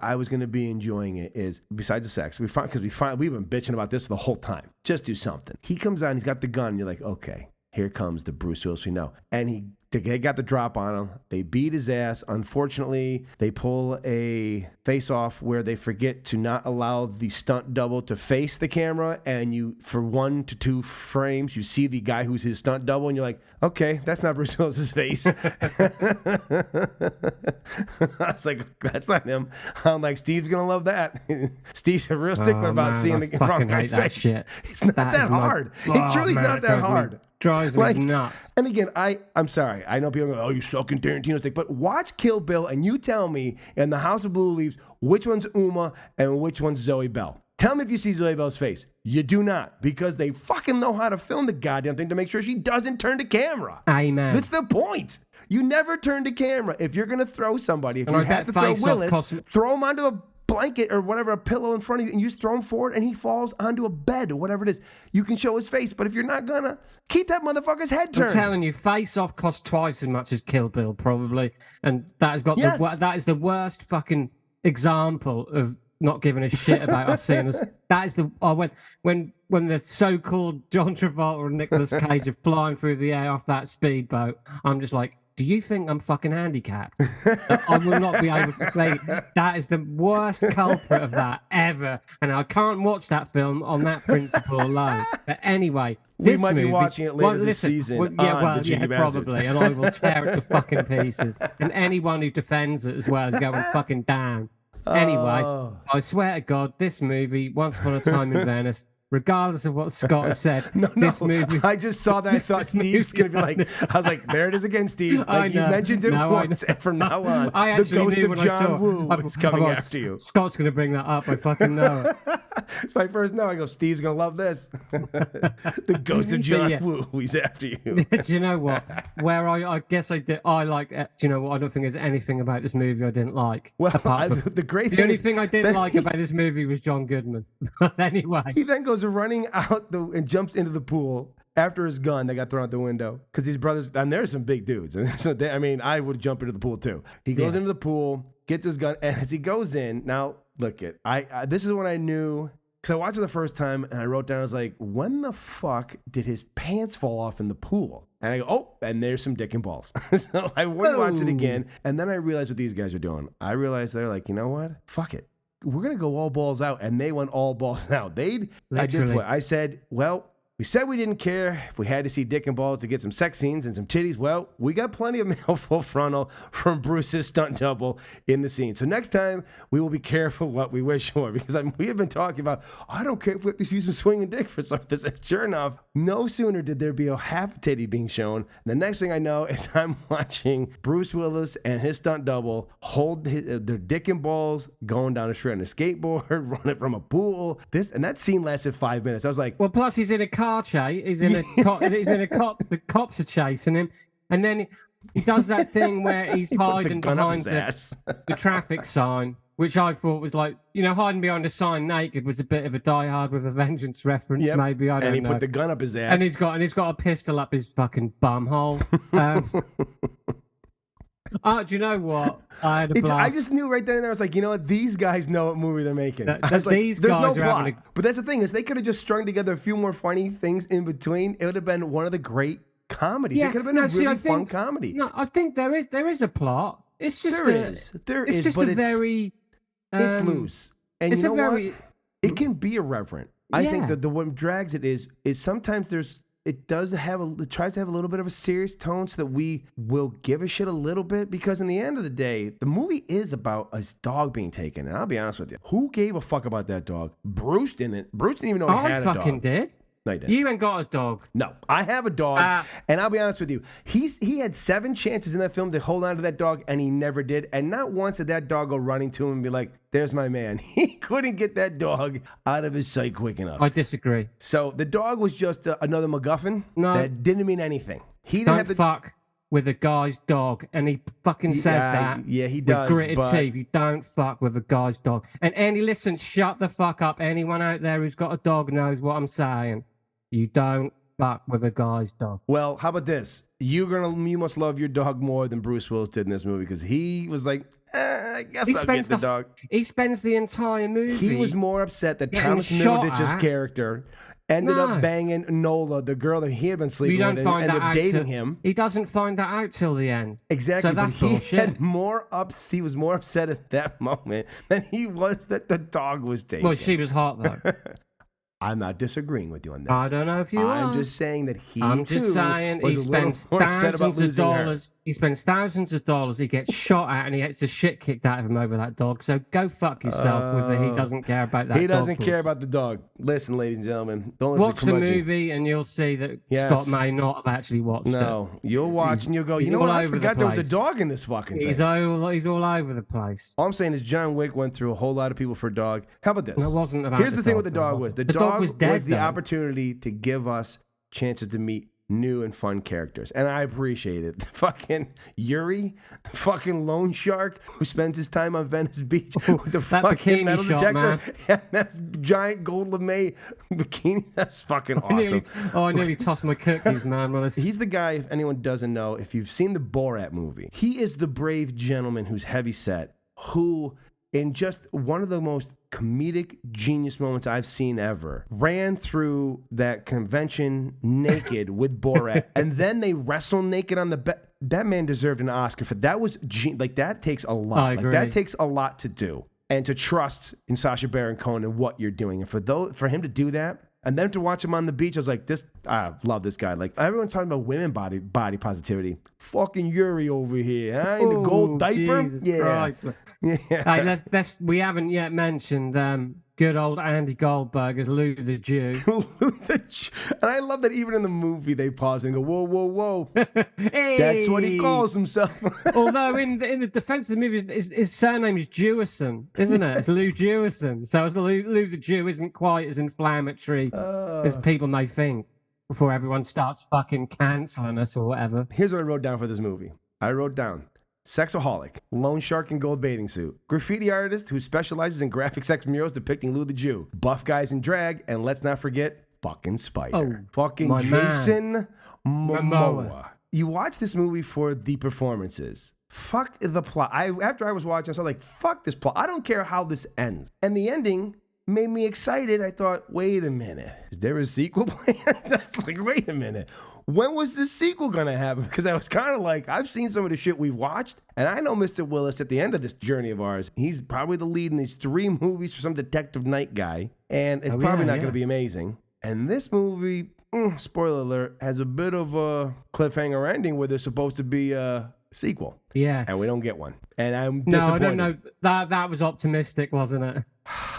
I was gonna be enjoying it. Is besides the sex, we've been bitching about this the whole time. Just do something. He comes out, and he's got the gun. And you're like, okay, here comes the Bruce Willis we know, and he They got the drop on him. They beat his ass. Unfortunately, they pull a face-off where they forget to not allow the stunt double to face the camera, and you, for 1 to 2 frames, you see the guy who's his stunt double, and you're like, okay, that's not Bruce Willis's face. I was like, that's not him. I'm like, Steve's gonna love that. Steve's a real stickler about seeing the wrong guy's face. Shit. It's not that hard. It truly's not that hard. Drives me nuts. And again, I'm sorry. I know people go, oh, you sucking Tarantino's dick. But watch Kill Bill and you tell me in The House of Blue Leaves which one's Uma and which one's Zoe Bell. Tell me if you see Zoe Bell's face. You do not, because they fucking know how to film the goddamn thing to make sure she doesn't turn to camera. Amen. That's the point. You never turn to camera. If you're going to throw somebody, if you have to throw Willis, throw him onto a blanket or whatever, a pillow in front of you, and you just throw him forward and he falls onto a bed or whatever it is. You can show his face, but if you're not gonna, keep that motherfucker's head turned. I'm telling you, Face Off costs twice as much as Kill Bill, probably, and that has got that is the worst fucking example of not giving a shit about us seeing us. That is the when the so-called John Travolta and Nicolas Cage are flying through the air off that speedboat. I'm just like, do you think I'm fucking handicapped? I will not be able to say that is the worst culprit of that ever. And I can't watch that film on that principle alone. But anyway, we might be watching it later this season. Probably. And I will tear it to fucking pieces. And anyone who defends it as well is going fucking down. Anyway, I swear to God, this movie, Once Upon a Time in Venice, regardless of what Scott has said, this movie... I just saw that. I thought Steve's going to be like... I was like, there it is again, Steve. Like, you mentioned it once, and from now on, the ghost of John Woo is coming after you. Scott's going to bring that up. I fucking know it. It's my first no. I go, Steve's going to love this. The ghost of John Woo, he's after you. Do you know what? Where I guess I did... I like... Do you know what? I don't think there's anything about this movie I didn't like. Well, the only thing I didn't like about this movie was John Goodman. But anyway... He then goes running out and jumps into the pool after his gun that got thrown out the window because these brothers, and there's some big dudes. I mean, I would jump into the pool too. He goes into the pool, gets his gun, and as he goes in, now look it. This is when I knew, because I watched it the first time and I wrote down, I was like, when the fuck did his pants fall off in the pool? And I go, oh, and there's some dick and balls. So I wouldn't watch it again. And then I realized what these guys are doing. I realized they're like, you know what? Fuck it. We're going to go all balls out. And they went all balls out. I said, well, we said we didn't care if we had to see dick and balls to get some sex scenes and some titties. Well, we got plenty of male full frontal from Bruce's stunt double in the scene. So next time, we will be careful what we wish for. Because we have been talking about, I don't care if we have to use some swinging dick for some of this. And sure enough, no sooner did there be a half titty being shown. The next thing I know is I'm watching Bruce Willis and his stunt double hold their dick and balls going down a shredding skateboard, running from a pool. And that scene lasted 5 minutes. I was like, well, plus he's in a car chase. He's in a cop. The cops are chasing him, and then he does that thing where he's hiding behind the traffic sign, which I thought was like, hiding behind a sign naked was a bit of a Die Hard with a Vengeance reference. Yep. Maybe I don't know. And he put the gun up his ass, and he's got a pistol up his fucking bum hole. Do you know what? I had a blast. I just knew right then and there. I was like, you know what? These guys know what movie they're making. I was like, these there's guys no plot. But that's the thing, is they could have just strung together a few more funny things in between. It would have been one of the great comedies. It could have been a really fun comedy. No, I think there is a plot. It's just there is, but it's loose. And you know what? It can be irreverent. I think that what drags it is sometimes it tries to have a little bit of a serious tone so that we will give a shit a little bit, because in the end of the day, the movie is about a dog being taken. And I'll be honest with you, who gave a fuck about that dog? Bruce didn't. Bruce didn't even know he had a dog. I fucking did. No, you didn't. You ain't got a dog. No, I have a dog, and I'll be honest with you. He had 7 chances in that film to hold on to that dog, and he never did. And not once did that dog go running to him and be like, there's my man. He couldn't get that dog out of his sight quick enough. I disagree. So the dog was just another MacGuffin that didn't mean anything. He didn't have to fuck with a guy's dog, and he fucking says that. Yeah, he does. With gritted teeth. You don't fuck with a guy's dog. And listen, shut the fuck up. Anyone out there who's got a dog knows what I'm saying. You don't fuck with a guy's dog. Well, how about this? You must love your dog more than Bruce Willis did in this movie because he was like, I guess I'll get the dog. He spends the entire movie. He was more upset that Thomas Middleditch's character ended up banging Nola, the girl that he had been sleeping with, and ended up dating him. He doesn't find that out till the end. Exactly, so that's but he bullshit. He was more upset at that moment than he was that the dog was taken. Well, she was hot though. I'm not disagreeing with you on this. I don't know if you are. I'm just saying that he I'm just saying was he a little spends more upset about thousands of losing her. dollars. He spends thousands of dollars. He gets shot at and he gets the shit kicked out of him over that dog. So go fuck yourself with it. He doesn't care about that dog. He doesn't care about the dog. Listen, ladies and gentlemen, don't listen watch to the movie and you'll see that Scott may not have actually watched it. No, you'll watch and you'll go, you know what? I forgot there was a dog in this fucking thing. He's all over the place. All I'm saying is John Wick went through a whole lot of people for a dog. How about this? No, it wasn't about Here's the thing with the dog was the dog was dead, was the though. opportunity to give us chances to meet new and fun characters. And I appreciate it. The fucking Yuri, the fucking loan shark who spends his time on Venice Beach with the fucking metal detector and that giant gold lame bikini. That's fucking awesome. I nearly tossed my cookies, man. He's the guy, if anyone doesn't know, if you've seen the Borat movie, he is the brave gentleman who's heavyset, who in just one of the most comedic genius moments I've seen ever, ran through that convention naked with Borat, and then they wrestled naked on the bed. That man deserved an Oscar for that. That takes a lot. Like that takes a lot to do, and to trust in Sacha Baron Cohen and what you're doing, and for him to do that. And then to watch him on the beach, I was like, I love this guy. Like, everyone's talking about women body positivity. Fucking Yuri over here, huh? In the gold diaper? Jesus Christ. Yeah. Hey, we haven't yet mentioned good old Andy Goldberg as Lou the Jew. And I love that even in the movie, they pause and go, whoa, whoa, whoa. Hey! That's what he calls himself. Although in the defense of the movie, his surname is Jewison, isn't it? It's Lou Jewison. So Lou the Jew isn't quite as inflammatory as people may think before everyone starts fucking canceling us or whatever. Here's what I wrote down for this movie. I wrote down sexaholic, loan shark in gold bathing suit, graffiti artist who specializes in graphic sex murals depicting Lou the Jew, buff guys in drag, and let's not forget fucking Spider. Fucking Jason Momoa. You watch this movie for the performances. Fuck the plot. After I was watching, I was like, fuck this plot. I don't care how this ends. And the ending made me excited. I thought, wait a minute. Is there a sequel planned? I was like, wait a minute. When was the sequel going to happen? Because I was kind of like, I've seen some of the shit we've watched, and I know Mr. Willis at the end of this journey of ours, he's probably the lead in these 3 movies for some Detective Night guy, and it's probably not going to be amazing. And this movie, spoiler alert, has a bit of a cliffhanger ending where there's supposed to be a sequel. Yes. And we don't get one. And I'm disappointed. No, I don't know. That was optimistic, wasn't it?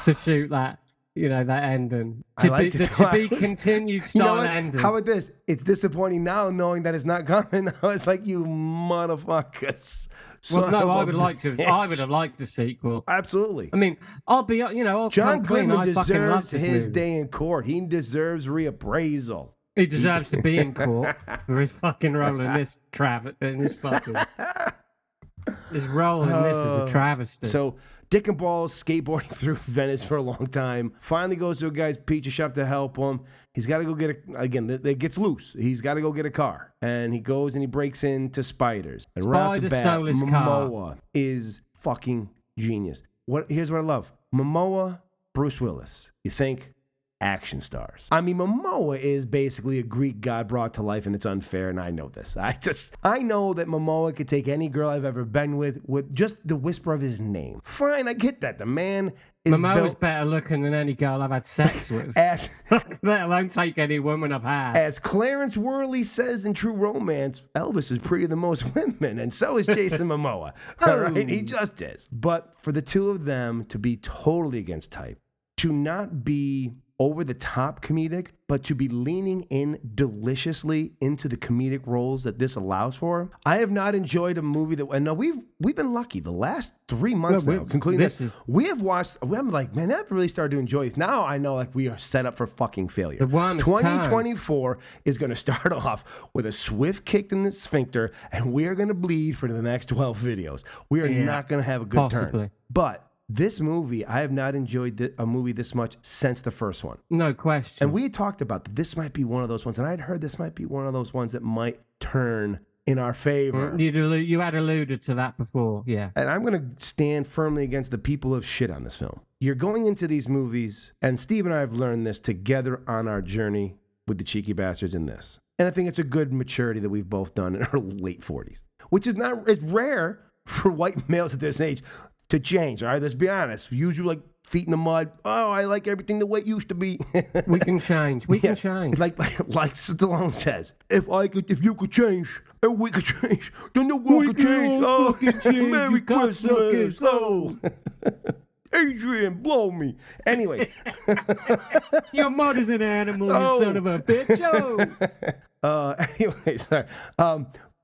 To shoot that. That ending. To be continued style ending. How about this? It's disappointing now knowing that it's not coming. I was like, you motherfuckers. Well, no, I would have liked a sequel. Absolutely. I mean, I'll be, I'll John Goodman deserves his movie. day in court. He deserves reappraisal. He deserves to be in court for his fucking role in this his role in this is a travesty. So, Dick and Balls skateboarding through Venice for a long time. Finally goes to a guy's pizza shop to help him. He's got to go get it gets loose. He's got to go get a car. And he goes and he breaks into Spiders. And right off the bat, Momoa is fucking genius. Here's what I love. Momoa, Bruce Willis. You think action stars. I mean, Momoa is basically a Greek god brought to life, and it's unfair, and I know this. I know that Momoa could take any girl I've ever been with just the whisper of his name. Fine, I get that. The man is Momoa's better looking than any girl I've had sex with. Let alone take any woman I've had. As Clarence Worley says in True Romance, Elvis is prettier than most women, and so is Jason Momoa. All right, he just is. But for the two of them to be totally against type, to not be over the top comedic, but to be leaning in deliciously into the comedic roles that this allows for. I have not enjoyed a movie that, and no, we've been lucky the last 3 months now, concluding this. We have watched, I'm like, man, I've really started to enjoy this. Now I know like we are set up for fucking failure. 2024 is going to start off with a swift kick in the sphincter, and we are going to bleed for the next 12 videos. We are not going to have a good turn. But this movie, I have not enjoyed a movie this much since the first one. No question. And we had talked about that this might be one of those ones, and I'd heard this might be one of those ones that might turn in our favor. You had alluded to that before, yeah. And I'm going to stand firmly against the people of shit on this film. You're going into these movies, and Steve and I have learned this together on our journey with the Cheeky Bastards in this. And I think it's a good maturity that we've both done in our late 40s, which is not, it's rare for white males at this age to change, all right? Let's be honest. Usually like feet in the mud. Oh, I like everything the way it used to be. We can change. We can change. Like Stallone says, if you could change, and we could change, then the world could change. Oh, Merry Christmas. Oh. Adrian, blow me. Anyway. Your mother's an animal, you son of a bitch. Anyway, sorry.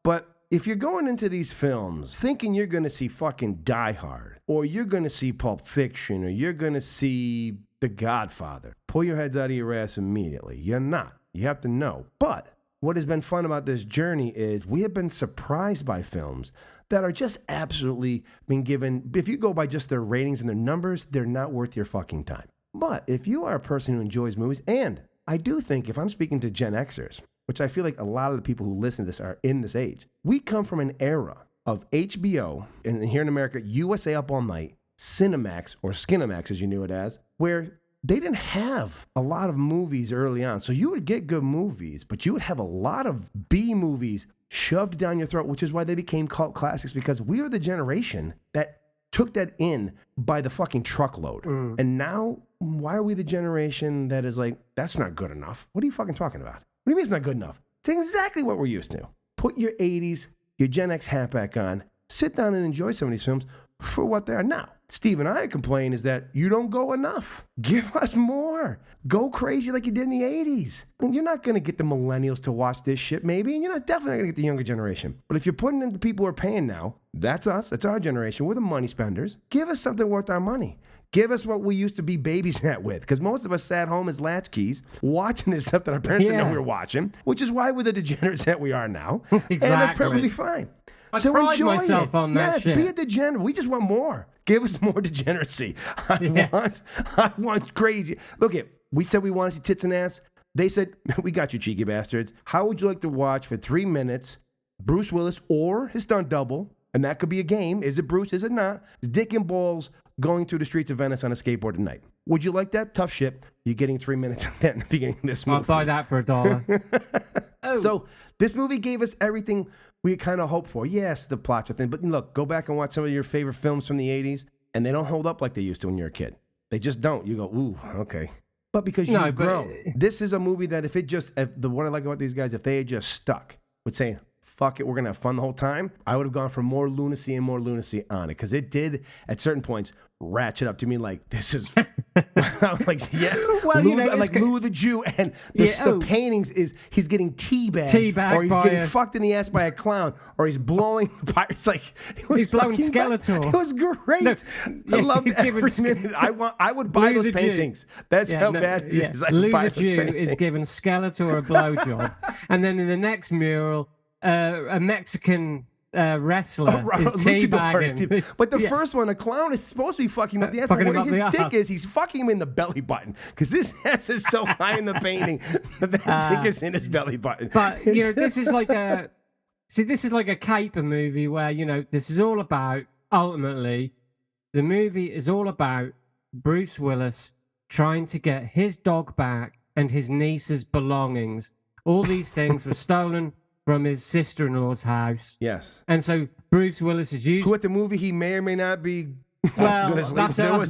But if you're going into these films thinking you're going to see fucking Die Hard, or you're going to see Pulp Fiction, or you're going to see The Godfather, pull your heads out of your ass immediately. You're not. You have to know. But what has been fun about this journey is we have been surprised by films that are just absolutely been given, if you go by just their ratings and their numbers, they're not worth your fucking time. But if you are a person who enjoys movies, and I do think if I'm speaking to Gen Xers, which I feel like a lot of the people who listen to this are in this age, we come from an era of HBO, and here in America, USA Up All Night, Cinemax, or Skinemax as you knew it as, where they didn't have a lot of movies early on. So you would get good movies, but you would have a lot of B movies shoved down your throat, which is why they became cult classics, because we were the generation that took that in by the fucking truckload. And now, why are we the generation that is like, that's not good enough? What are you fucking talking about? What do you mean it's not good enough? It's exactly what we're used to. Put your 80s, your Gen X hat back on, sit down and enjoy some of these films for what they are. Now, Steve and I complain is that you don't go enough. Give us more. Go crazy like you did in the 80s. And you're not going to get the millennials to watch this shit, maybe, and you're not definitely going to get the younger generation. But if you're putting in the people who are paying now, that's us. That's our generation. We're the money spenders. Give us something worth our money. Give us what we used to be babysat with, because most of us sat home as latchkeys watching this stuff that our parents didn't know we were watching, which is why we're the degenerates that we are now. Exactly. And it's perfectly fine. I pride myself on that shit. Be a degenerate. We just want more. Give us more degeneracy. I want crazy. Look, we said we want to see tits and ass. They said, we got you, Cheeky Bastards. How would you like to watch for 3 minutes Bruce Willis or his stunt double? And that could be a game. Is it Bruce? Is it not? It's dick and balls going through the streets of Venice on a skateboard at night. Would you like that? Tough shit. You're getting 3 minutes of that in the beginning of this movie. I'll buy that for $1. So this movie gave us everything we kind of hoped for. Yes, the plot's a thing. But look, go back and watch some of your favorite films from the 80s, and they don't hold up like they used to when you're a kid. They just don't. You go, ooh, okay. But because you've grown. This is a movie that if what I like about these guys, if they had just stuck with saying, fuck it, we're going to have fun the whole time, I would have gone for more lunacy and more lunacy on it. Because it did, at certain points, ratchet up to me like, this is... I'm like, yeah. Well, Lou the Jew, and the paintings is he's getting teabagged, or he's getting fucked in the ass by a clown, or he's blowing the pirates like... He's blowing Skeletor. It was great. Look, I loved every minute. I would buy those paintings. That's how bad it is. Lou the Jew is giving Skeletor a blowjob. And then in the next mural, a Mexican wrestler is teabagging. But the first one, a clown is supposed to be fucking up the ass. But what his dick is, he's fucking him in the belly button. Because this ass is so high in the painting that dick is in his belly button. But, this is like a... See, this is like a caper movie where, this is all about, ultimately, the movie is all about Bruce Willis trying to get his dog back and his niece's belongings. All these things were stolen from his sister-in-law's house. Yes. And so Bruce Willis is used... Who at the movie he may or may not be... Well, that's mild.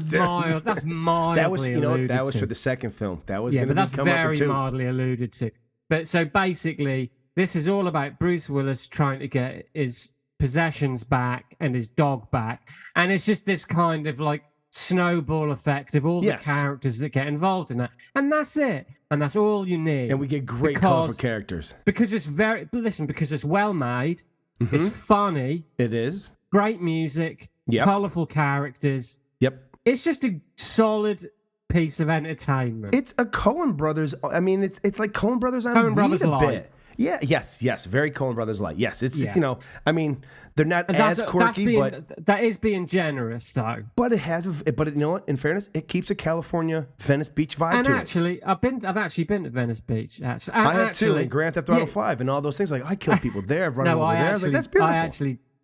That's mildly alluded that was for the second film. That was going to become very mildly alluded to. But so basically, this is all about Bruce Willis trying to get his possessions back and his dog back. And it's just this kind of like snowball effect of all the characters that get involved in that. And that's it. And that's all you need. And we get great colorful characters. Because it's because it's well made. Mm-hmm. It's funny. It is. Great music. Yep. Colorful characters. Yep. It's just a solid piece of entertainment. It's a Coen Brothers. I mean, it's like Coen Brothers on weed a bit. Yeah, yes, very Coen Brothers like. Yes, it's you know, I mean, they're not as quirky, but that is being generous, though. But it has, but you know what? In fairness, it keeps a California Venice Beach vibe and to actually, it. I've actually been to Venice Beach. Actually, I have too. In Grand Theft Auto 5 and all those things. Like I killed people there. I've run over there. I was like, that's beautiful.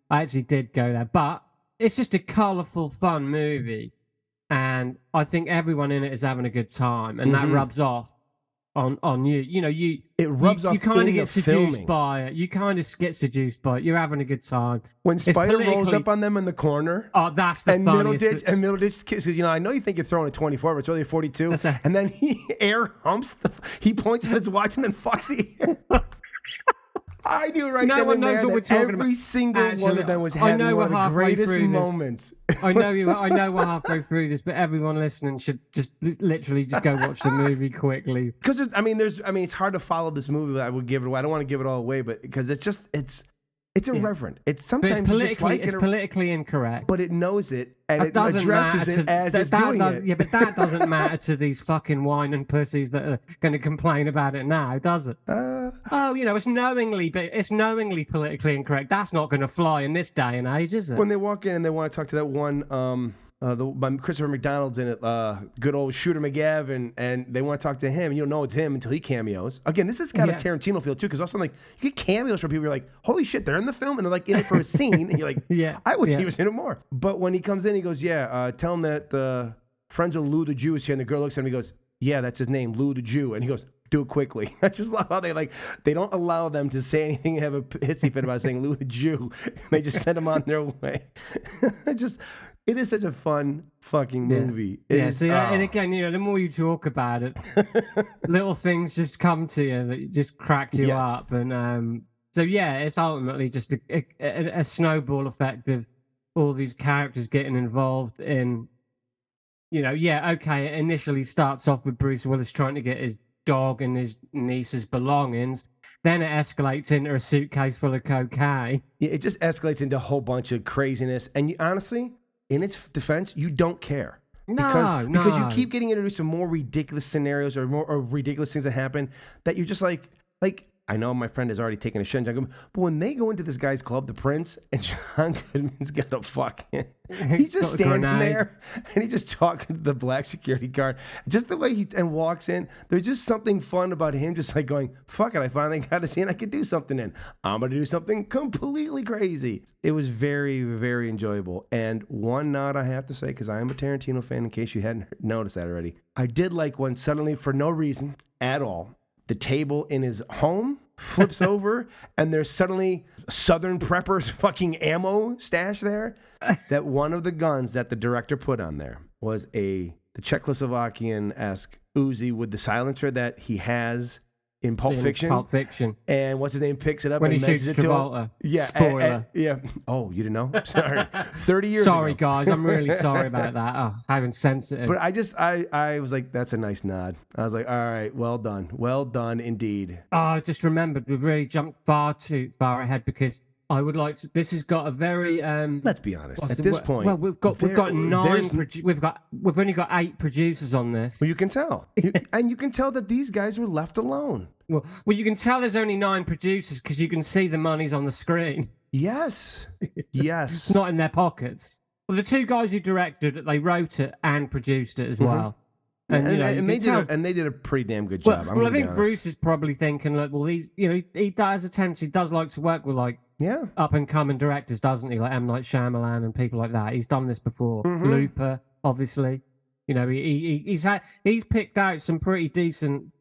I actually did go there, but it's just a colourful, fun movie, and I think everyone in it is having a good time, and that rubs off on you. You know, it rubs off. You kind of get seduced filming. by it. You kind of get seduced by it. You're having a good time. When Spider rolls up on them in the corner. Oh, that's the funniest. Middleditch kisses. You know, I know you think you're throwing a 24, but it's really a 42. And then he air humps. He points at his watch and then fucks the air. I knew then and there that every single one of them was having one of the greatest moments. I know we're halfway through this, but everyone listening should just literally just go watch the movie quickly. Because it's hard to follow this movie. But I would give it away. I don't want to give it all away, but because it's irreverent. It's sometimes politically incorrect, but it knows it and it addresses it as it's doing it. Yeah, but that doesn't matter to these fucking whining pussies that are going to complain about it now, does it? It's knowingly politically incorrect. That's not going to fly in this day and age, is it? When they walk in and they want to talk to that one. Christopher McDonald's in it, good old Shooter McGavin, and they want to talk to him. You don't know it's him until he cameos. Again, this has got a Tarantino feel too, because also like you get cameos from people. You're like, holy shit, they're in the film, and they're like in it for a scene, and you're like, I wish he was in it more. But when he comes in, he goes, tell him that the friends of Lou the Jew is here, and the girl looks at him, he goes, yeah, that's his name, Lou the Jew, and he goes, do it quickly. I just love how they don't allow them to say anything and have a hissy fit about saying Lou the Jew. They just send them on their way. It is such a fun fucking movie. And again, the more you talk about it, little things just come to you that just crack you up. And it's ultimately just a snowball effect of all these characters getting involved in, it initially starts off with Bruce Willis trying to get his dog and his niece's belongings. Then it escalates into a suitcase full of cocaine. Yeah, it just escalates into a whole bunch of craziness. And honestly, in its defense, you don't care. Because you keep getting introduced to more ridiculous scenarios or ridiculous things that happen that you're just like I know my friend has already taken a shit, but when they go into this guy's club, the Prince, and John Goodman's got a fucking... He's just standing there, and he's just talking to the black security guard. Just the way he walks in, there's just something fun about him just like going, fuck it, I finally got a scene I could do something in. I'm going to do something completely crazy. It was very, very enjoyable. And one nod I have to say, because I am a Tarantino fan, in case you hadn't noticed that already, I did like when suddenly, for no reason at all, the table in his home flips over, and there's suddenly Southern Preppers fucking ammo stash there. That one of the guns that the director put on there was the Czechoslovakian-esque Uzi with the silencer that he has in Pulp Fiction. And what's his name picks it up when and he shoots Travolta. Spoiler. Oh, you didn't know? Sorry. 30 years Sorry, ago. guys. I'm really sorry about that. Oh, I'm insensitive. But I was like, that's a nice nod. I was like, all right, well done. Well done indeed. Oh, I just remembered we've really jumped far too far ahead because I would like to. This has got a very. Let's be honest. At this point, well, we've got 9. We've only got 8 producers on this. Well, you can tell, and you can tell that these guys were left alone. Well, you can tell there's only 9 producers because you can see the money's on the screen. Yes. It's not in their pockets. Well, the 2 guys who directed it, they wrote it and produced it as well. And they did a pretty damn good job. Well, I think Bruce is probably thinking, like, well, he does a tendency. He does like to work with up and coming directors, doesn't he? Like M. Night Shyamalan and people like that. He's done this before. Looper, obviously. He's picked out some pretty decent.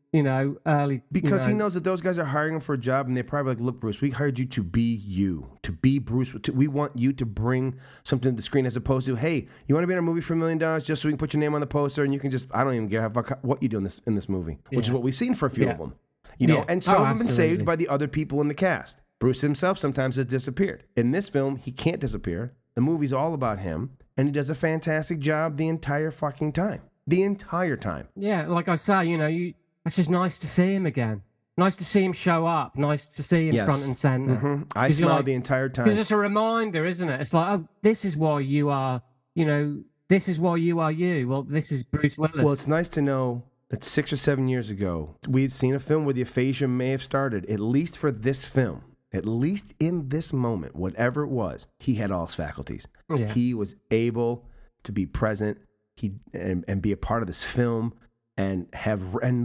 Early... Because he knows that those guys are hiring him for a job, and they're probably like, look, Bruce, we hired you to be you, to be Bruce. We want you to bring something to the screen as opposed to, hey, you want to be in a movie for $1 million just so we can put your name on the poster, and you can just, I don't even care what you do in this movie, which is what we've seen for a few of them. And some of them have been saved by the other people in the cast. Bruce himself sometimes has disappeared. In this film, he can't disappear. The movie's all about him, and he does a fantastic job the entire fucking time. The entire time. Yeah, like I say, it's just nice to see him again. Nice to see him show up. Nice to see him front and center. I smiled the entire time. Because it's a reminder, isn't it? It's like, oh, this is why you are, this is why you are you. Well, this is Bruce Willis. Well, it's nice to know It's 6 or 7 years ago. We've seen a film where the aphasia may have started, at least for this film. At least in this moment, whatever it was, he had all his faculties. Yeah. He was able to be present and be a part of this film and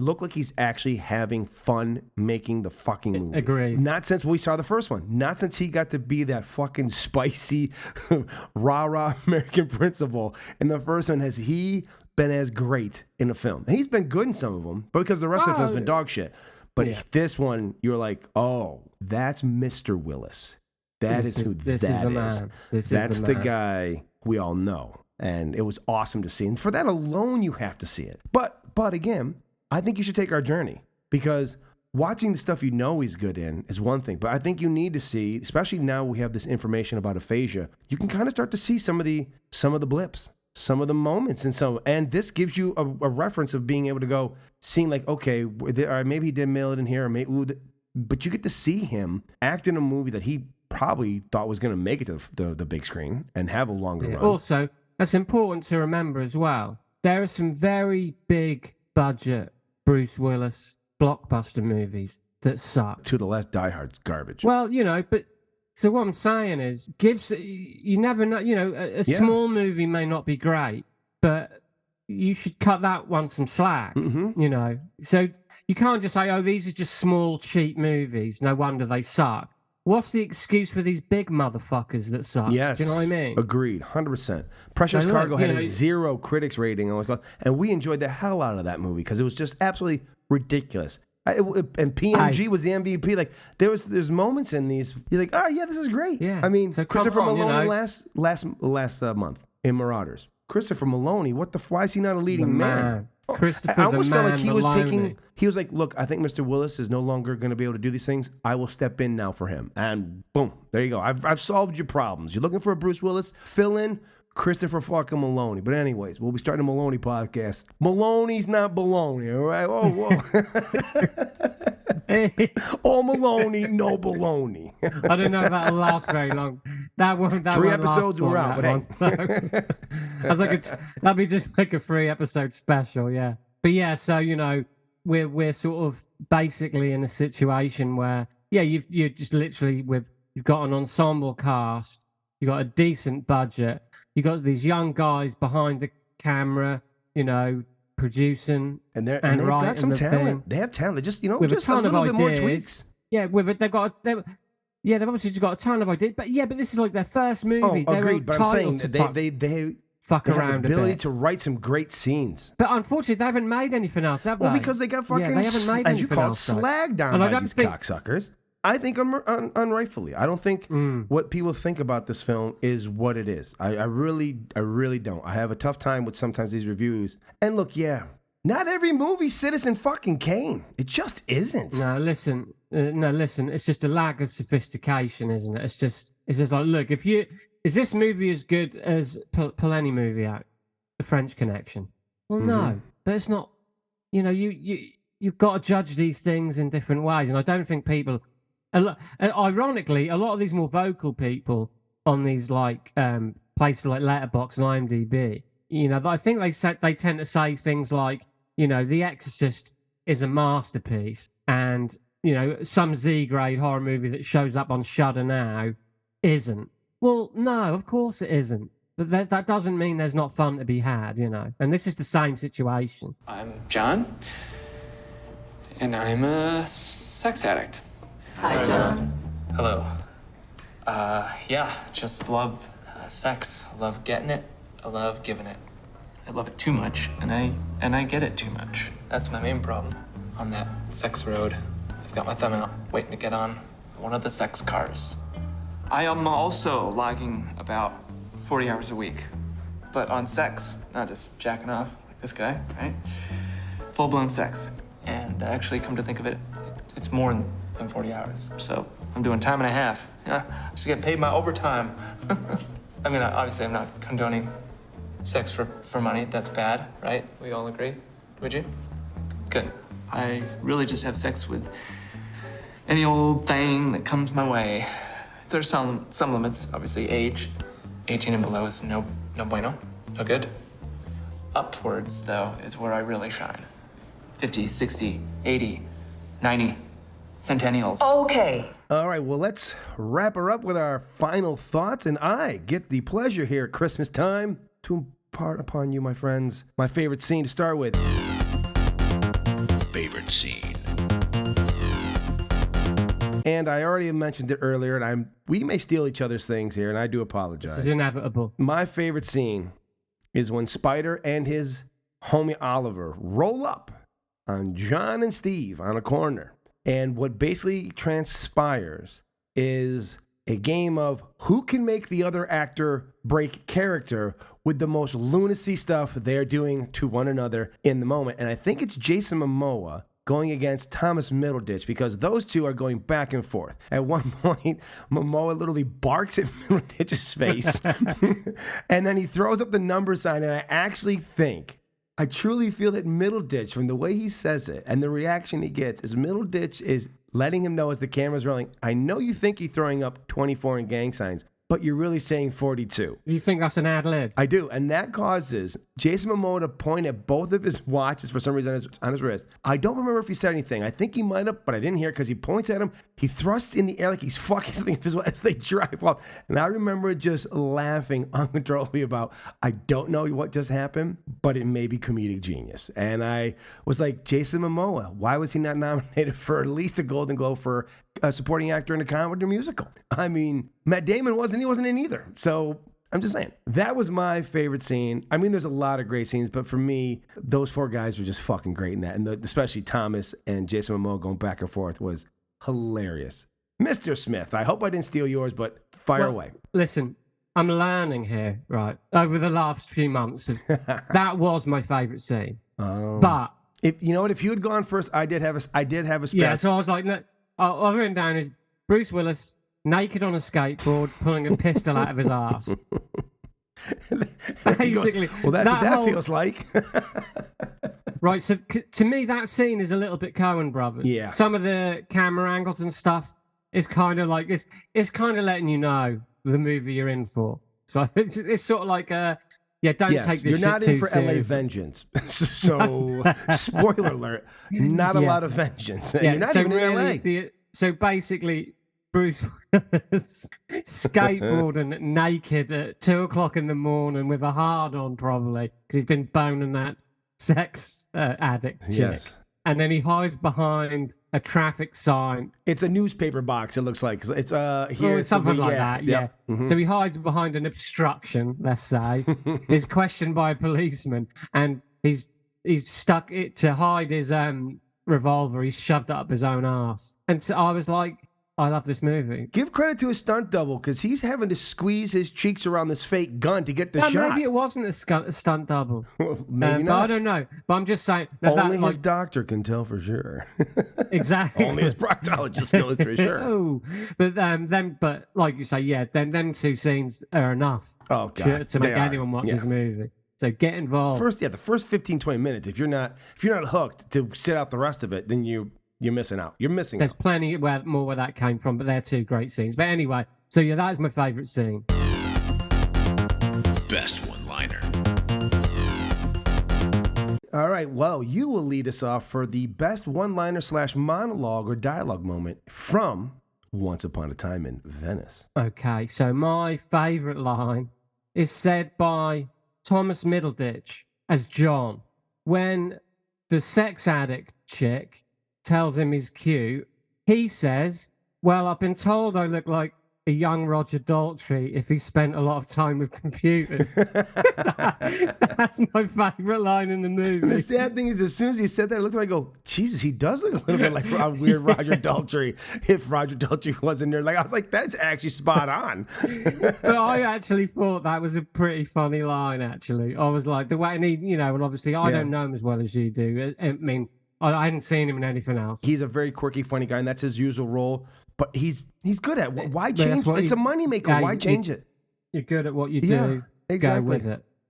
look like he's actually having fun making the fucking movie. Agreed. Not since we saw the first one. Not since he got to be that fucking spicy, rah-rah American principal. In the first one, has he been as great in a film? And he's been good in some of them, but because the rest of the film's been dog shit. But this one, you're like, oh, that's Mr. Willis. That's who that is. That's the guy we all know. And it was awesome to see. And for that alone, you have to see it. But again, I think you should take our journey, because watching the stuff you know he's good in is one thing. But I think you need to see, especially now we have this information about aphasia, you can kind of start to see some of the blips, some of the moments, and this gives you a reference of being able to go, seeing like, okay, maybe he did mail it in here, but you get to see him act in a movie that he probably thought was going to make it to the big screen and have a longer run. Also, that's important to remember as well. There are some very big budget Bruce Willis blockbuster movies that suck. To the last Die Hard's garbage. Well, but so what I'm saying is, you never know, a small movie may not be great, but you should cut that one some slack, So you can't just say, oh, these are just small, cheap movies, no wonder they suck. What's the excuse for these big motherfuckers that suck? Yes. Do you know what I mean? Agreed, 100%. Precious Cargo had a 0 critics rating, and we enjoyed the hell out of that movie because it was just absolutely ridiculous. And PMG was the MVP. Like there's moments in these, you're like, oh yeah, this is great. Yeah. I mean, so Christopher Maloney last month in Marauders. Christopher Maloney, why is he not a leading man? Christopher I almost felt like he was Maloney. he was like, look, I think Mr. Willis is no longer going to be able to do these things. I will step in now for him. And boom, there you go. I've solved your problems. You're looking for a Bruce Willis? Fill in Christopher fucking Maloney. But anyways, we'll be starting a Maloney podcast. Maloney's not baloney, all right? Whoa. All Maloney, no baloney. I don't know if that'll last very long. That 3 episodes we're out, but hey. I was like, that'd be just like a 3-episode special, yeah. But yeah, so we're sort of basically in a situation where you're just literally you've got an ensemble cast, you've got a decent budget, you've got these young guys behind the camera, producing and they've got some talent. They have talent. They just with just a ton a little of bit ideas. more tweaks. Yeah, they've obviously just got a ton of ideas. But this is like their first movie. Oh, agreed. But I'm saying they fuck have around the ability a bit. to write some great scenes. But unfortunately, they haven't made anything else, have they? Well, because they got fucking, they haven't made as you call it, else, slagged down by these cocksuckers. I think unrightfully. I don't think what people think about this film is what it is. I really don't. I have a tough time with sometimes these reviews. And look, not every movie's Citizen fucking Kane. It just isn't. No, listen. It's just a lack of sophistication, isn't it? It's just like, look, is this movie as good as pull any movie out, The French Connection? Well, no, but it's not. You've got to judge these things in different ways, and I don't think people. Ironically, a lot of these more vocal people on these places like Letterboxd and IMDb, I think they tend to say things like, The Exorcist is a masterpiece, and some Z-grade horror movie that shows up on Shudder now isn't. Well, no, of course it isn't. But that doesn't mean there's not fun to be had, And this is the same situation. I'm John, and I'm a sex addict. Hi, John. Hello. Just love sex. I love getting it. I love giving it. I love it too much, and I get it too much. That's my main problem. On that sex road, I've got my thumb out, waiting to get on one of the sex cars. I am also logging about 40 hours a week, but on sex, not just jacking off like this guy, right? Full-blown sex. And actually, come to think of it, it's more than 40 hours. So I'm doing time and a half. I just get paid my overtime. I mean, obviously, I'm not condoning sex for money. That's bad, right? We all agree? Would you? Good. I really just have sex with any old thing that comes my way. There's some limits, obviously. Age, 18 and below is no bueno, no good. Upwards, though, is where I really shine. 50, 60, 80, 90, centennials. Okay. All right, well, let's wrap her up with our final thoughts. And I get the pleasure here at Christmas time to impart upon you, my friends, my favorite scene to start with. Favorite scene. And I already mentioned it earlier, and we may steal each other's things here, and I do apologize. It's inevitable. My favorite scene is when Spider and his homie Oliver roll up on John and Steve on a corner. And what basically transpires is a game of who can make the other actor break character with the most lunacy stuff they're doing to one another in the moment. And I think it's Jason Momoa going against Thomas Middleditch, because those two are going back and forth. At one point, Momoa literally barks at Middleditch's face, and then he throws up the number sign, and I truly feel that Middleditch, from the way he says it and the reaction he gets, is Middleditch is letting him know as the camera's rolling, I know you think you're throwing up 24 in gang signs, but you're really saying 42. You think that's an ad lib? I do, and that causes Jason Momoa to point at both of his watches for some reason on his wrist. I don't remember if he said anything. I think he might have, but I didn't hear because he points at him. He thrusts in the air like he's fucking something as they drive off. And I remember just laughing uncontrollably about, I don't know what just happened, but it may be comedic genius. And I was like, Jason Momoa, why was he not nominated for at least a Golden Globe for a supporting actor in a comedy musical? I mean, Matt Damon he wasn't in either. So I'm just saying, that was my favorite scene. I mean, there's a lot of great scenes, but for me, those four guys were just fucking great in that. And especially Thomas and Jason Momoa going back and forth was hilarious. Mr. Smith, I hope I didn't steal yours, but fire away. Listen, I'm learning here, right? Over the last few months, that was my favorite scene. But if you know what, if you had gone first, I did have a spare. Yeah, so I was like, no, I've written down is Bruce Willis naked on a skateboard, pulling a pistol out of his ass. Basically, goes, well, that's what that feels like. Right, so to me, that scene is a little bit Coen Brothers. Yeah. Some of the camera angles and stuff is kind of like it's kind of letting you know the movie you're in for. So it's sort of like don't take this. You're not shit in for too LA seriously. Vengeance. So spoiler alert, not a lot of vengeance. And you're not even in LA. So basically, Bruce Willis skateboarding naked at 2:00 in the morning with a hard on, probably because he's been boning that sex addict chick. Yes. And then he hides behind a traffic sign. It's a newspaper box, it looks like. It's here, something like that. Yeah. Mm-hmm. So he hides behind an obstruction, let's say. Is questioned by a policeman, and he's stuck it to hide his revolver. He's shoved it up his own ass. And so I was like, I love this movie. Give credit to his stunt double, because he's having to squeeze his cheeks around this fake gun to get the shot. Maybe it wasn't a stunt double. Maybe not. But I don't know. But I'm just saying. Only his doctor can tell for sure. Exactly. Only his proctologist knows for sure. Oh, but but like you say, yeah, then them two scenes are enough. Oh God, to make anyone watch this movie. So get involved. The first 15, 20 minutes. If you're not hooked to sit out the rest of it, then you're missing out. There's plenty more where that came from, but they're two great scenes. But anyway, so yeah, that is my favorite scene. Best one-liner. All right, well, you will lead us off for the best one-liner / monologue or dialogue moment from Once Upon a Time in Venice. Okay, so my favorite line is said by Thomas Middleditch as John when the sex addict chick tells him he's cute. He says, well, I've been told I look like a young Roger Daltrey if he spent a lot of time with computers. That's my favorite line in the movie. And the sad thing is, as soon as he said that, I looked at him and I go, Jesus, he does look a little bit like a weird Roger Daltrey if Roger Daltrey wasn't there. Like, I was like, that's actually spot on. But I actually thought that was a pretty funny line, actually. I was like, the way, and he, and obviously I don't know him as well as you do. I mean, I hadn't seen him in anything else. He's a very quirky, funny guy, and that's his usual role. But he's good at it. Why change? It's a moneymaker. Why change it? You're good at what you do. Yeah, exactly.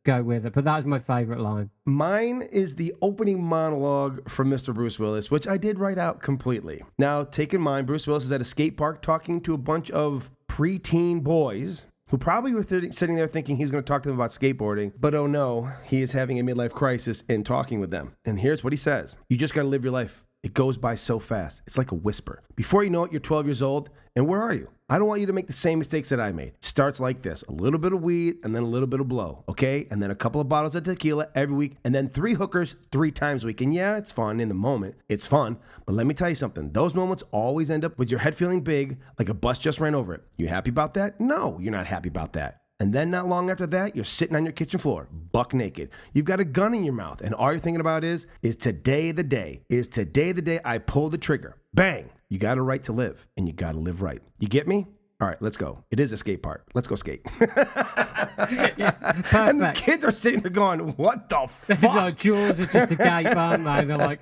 Go with it. But that was my favorite line. Mine is the opening monologue from Mr. Bruce Willis, which I did write out completely. Now, take in mind, Bruce Willis is at a skate park talking to a bunch of preteen boys who probably were sitting there thinking he was going to talk to them about skateboarding, but oh no, he is having a midlife crisis in talking with them. And here's what he says. You just got to live your life. It goes by so fast. It's like a whisper. Before you know it, you're 12 years old, and where are you? I don't want you to make the same mistakes that I made. It starts like this. A little bit of weed, and then a little bit of blow, okay? And then a couple of bottles of tequila every week, and then 3 hookers 3 times a week. And yeah, it's fun in the moment. It's fun. But let me tell you something. Those moments always end up with your head feeling big, like a bus just ran over it. You happy about that? No, you're not happy about that. And then not long after that, you're sitting on your kitchen floor, buck naked. You've got a gun in your mouth, and all you're thinking about is today the day? Is today the day I pull the trigger? Bang! You got a right to live, and you got to live right. You get me? All right, let's go. It is a skate park. Let's go skate. Yeah, and the kids are sitting there going, what the fuck? It's like Jaws is just a gate, aren't they? They're like,